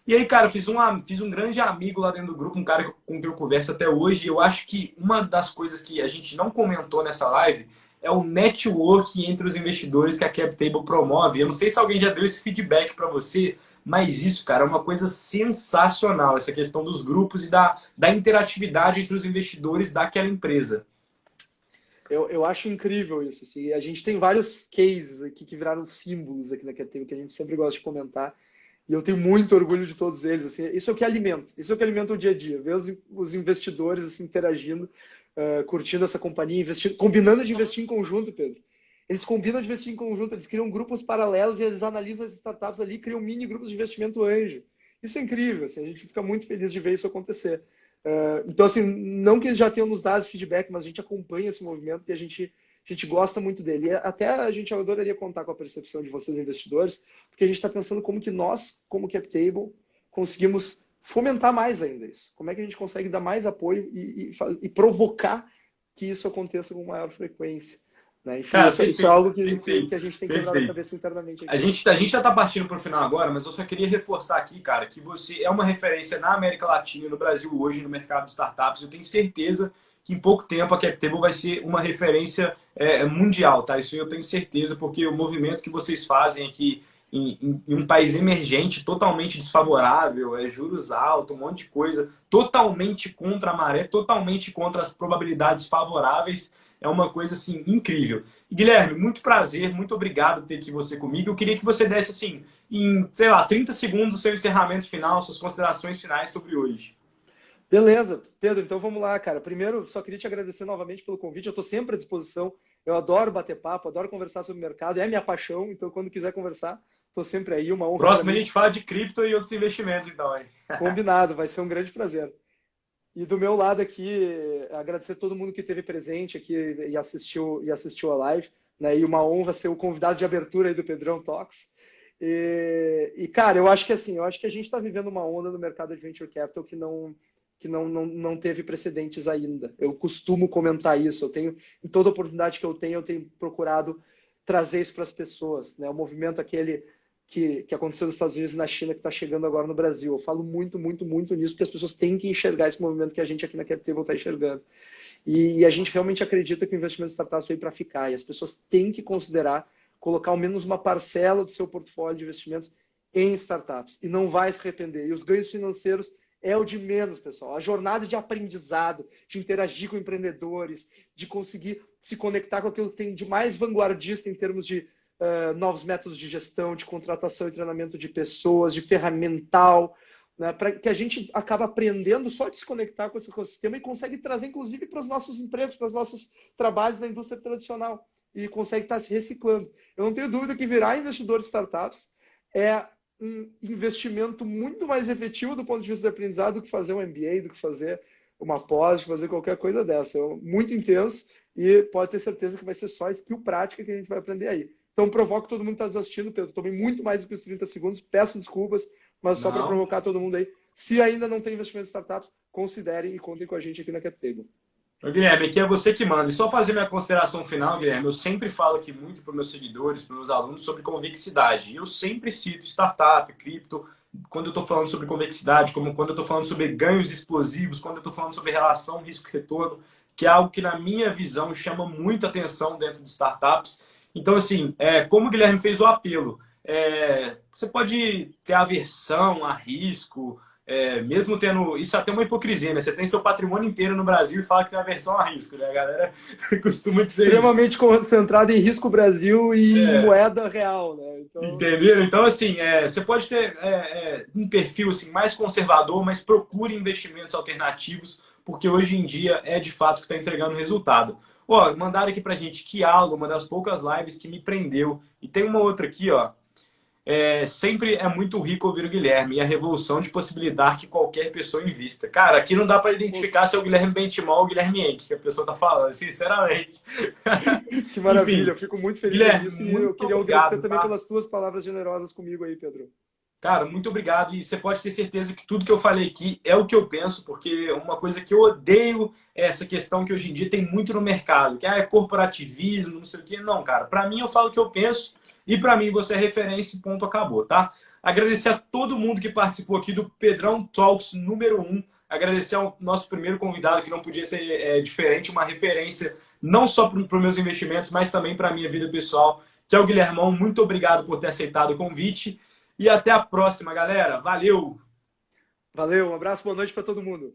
E aí, cara, fiz um grande amigo lá dentro do grupo, um cara com quem eu converso até hoje. E eu acho que uma das coisas que a gente não comentou nessa live é o network entre os investidores que a CapTable promove. Eu não sei se alguém já deu esse feedback para você, mas isso, cara, é uma coisa sensacional, essa questão dos grupos e da interatividade entre os investidores daquela empresa. Eu acho incrível isso. Assim. A gente tem vários cases aqui que viraram símbolos aqui na CapTable, que a gente sempre gosta de comentar. E eu tenho muito orgulho de todos eles. Assim. Isso é o que alimenta. Isso é o que alimenta o dia a dia. Ver os investidores assim, interagindo, curtindo essa companhia, investindo, combinando de investir em conjunto, Pedro. Eles combinam de investir em conjunto, eles criam grupos paralelos e eles analisam as startups ali, criam mini grupos de investimento anjo. Isso é incrível, assim, a gente fica muito feliz de ver isso acontecer. Então, assim, não que eles já tenham nos dado feedback, mas a gente acompanha esse movimento e a gente gosta muito dele. E até a gente adoraria contar com a percepção de vocês, investidores, porque a gente está pensando como que nós, como CapTable, conseguimos fomentar mais ainda isso. Como é que a gente consegue dar mais apoio e provocar que isso aconteça com maior frequência. Né? Enfim, Cara, isso é perfeito, algo que perfeito, a gente tem quebrado a perfeito. cabeça internamente A aqui. gente, a gente já está partindo para o final agora, mas eu só queria reforçar aqui, cara, que você é uma referência na América Latina e no Brasil hoje no mercado de startups. Eu tenho certeza que em pouco tempo a CapTable vai ser uma referência mundial, tá? Isso eu tenho certeza, porque o movimento que vocês fazem aqui em um país emergente, totalmente desfavorável, juros altos, um monte de coisa, totalmente contra a maré, totalmente contra as probabilidades favoráveis, é uma coisa assim incrível. E, Guilherme, muito prazer, muito obrigado por ter aqui você comigo. Eu queria que você desse assim, em, sei lá, 30 segundos o seu encerramento final, suas considerações finais sobre hoje. Beleza, Pedro, então vamos lá, cara. Primeiro, só queria te agradecer novamente pelo convite. Eu estou sempre à disposição. Eu adoro bater papo, adoro conversar sobre o mercado. É minha paixão, então quando quiser conversar, estou sempre aí. Uma honra para Próximo a mim. gente fala de cripto e outros investimentos, então, hein? Combinado, vai ser um grande prazer. E do meu lado aqui, agradecer a todo mundo que esteve presente aqui e assistiu a live. Né? E uma honra ser o convidado de abertura aí do Pedrão Talks. Cara, eu acho que assim, eu acho que a gente está vivendo uma onda no mercado de venture capital que não teve precedentes ainda. Eu costumo comentar isso. Em toda oportunidade que eu tenho procurado trazer isso para as pessoas. Né? O movimento aquele que aconteceu nos Estados Unidos e na China que está chegando agora no Brasil. Eu falo muito, muito, muito nisso, porque as pessoas têm que enxergar esse movimento que a gente aqui na CapTable está enxergando. E a gente realmente acredita que o investimento em startups veio para ficar. E as pessoas têm que considerar colocar ao menos uma parcela do seu portfólio de investimentos em startups. E não vai se arrepender. E os ganhos financeiros é o de menos, pessoal. A jornada de aprendizado, de interagir com empreendedores, de conseguir se conectar com aquilo que tem de mais vanguardista em termos de novos métodos de gestão, de contratação e treinamento de pessoas, de ferramental, né, para que a gente acaba aprendendo só de se conectar com esse ecossistema e consegue trazer, inclusive, para os nossos empregos, para os nossos trabalhos na indústria tradicional e consegue estar se reciclando. Eu não tenho dúvida que virar investidor de startups é um investimento muito mais efetivo do ponto de vista de aprendizado do que fazer um MBA, do que fazer uma pós, de fazer qualquer coisa dessa. É muito intenso e pode ter certeza que vai ser só skill prática que a gente vai aprender aí. Então, provoco todo mundo que está assistindo, Pedro. Tomei muito mais do que os 30 segundos, peço desculpas, mas só para Não. provocar todo mundo aí. Se ainda não tem investimento em startups, considerem e contem com a gente aqui na CapTable. Ô, Guilherme, aqui é você que manda. E só fazer minha consideração final, Guilherme, eu sempre falo aqui muito para os meus seguidores, para os meus alunos, sobre convexidade. E eu sempre cito startup, cripto, quando eu estou falando sobre convexidade, como quando eu estou falando sobre ganhos explosivos, quando eu estou falando sobre relação risco-retorno, que é algo que, na minha visão, chama muita atenção dentro de startups. Então, assim, como o Guilherme fez o apelo, você pode ter aversão a risco, mesmo tendo. Isso é até uma hipocrisia, né? Você tem seu patrimônio inteiro no Brasil e fala que tem aversão a risco, né? A galera costuma dizer isso. Extremamente concentrado em risco Brasil e em É, moeda real, né? Então, entenderam? Então, assim, você pode ter um perfil assim, mais conservador, mas procure investimentos alternativos, porque hoje em dia é de fato que está entregando resultado. Ó, mandaram aqui pra gente que aula, uma das poucas lives que me prendeu. E tem uma outra aqui, ó. Sempre é muito rico ouvir o Guilherme e a revolução de possibilitar que qualquer pessoa invista. Cara, aqui não dá para identificar se é o Guilherme Benchimol ou o Guilherme Henke que a pessoa tá falando, sinceramente. que maravilha, Enfim, eu fico muito feliz Guilherme, disso e eu muito queria agradecer obrigado, também tá? pelas tuas palavras generosas comigo aí, Pedro. Cara, muito obrigado. E você pode ter certeza que tudo que eu falei aqui é o que eu penso, porque uma coisa que eu odeio é essa questão que hoje em dia tem muito no mercado, que é corporativismo, não sei o quê. Não, cara. Para mim, eu falo o que eu penso e para mim você é referência e ponto, acabou, tá? Agradecer a todo mundo que participou aqui do Pedrão Talks número 1. Agradecer ao nosso primeiro convidado, que não podia ser diferente, uma referência não só para os meus investimentos, mas também para a minha vida pessoal, que é o Guilhermão. Muito obrigado por ter aceitado o convite. E até a próxima, galera. Valeu! Valeu, um abraço, boa noite para todo mundo.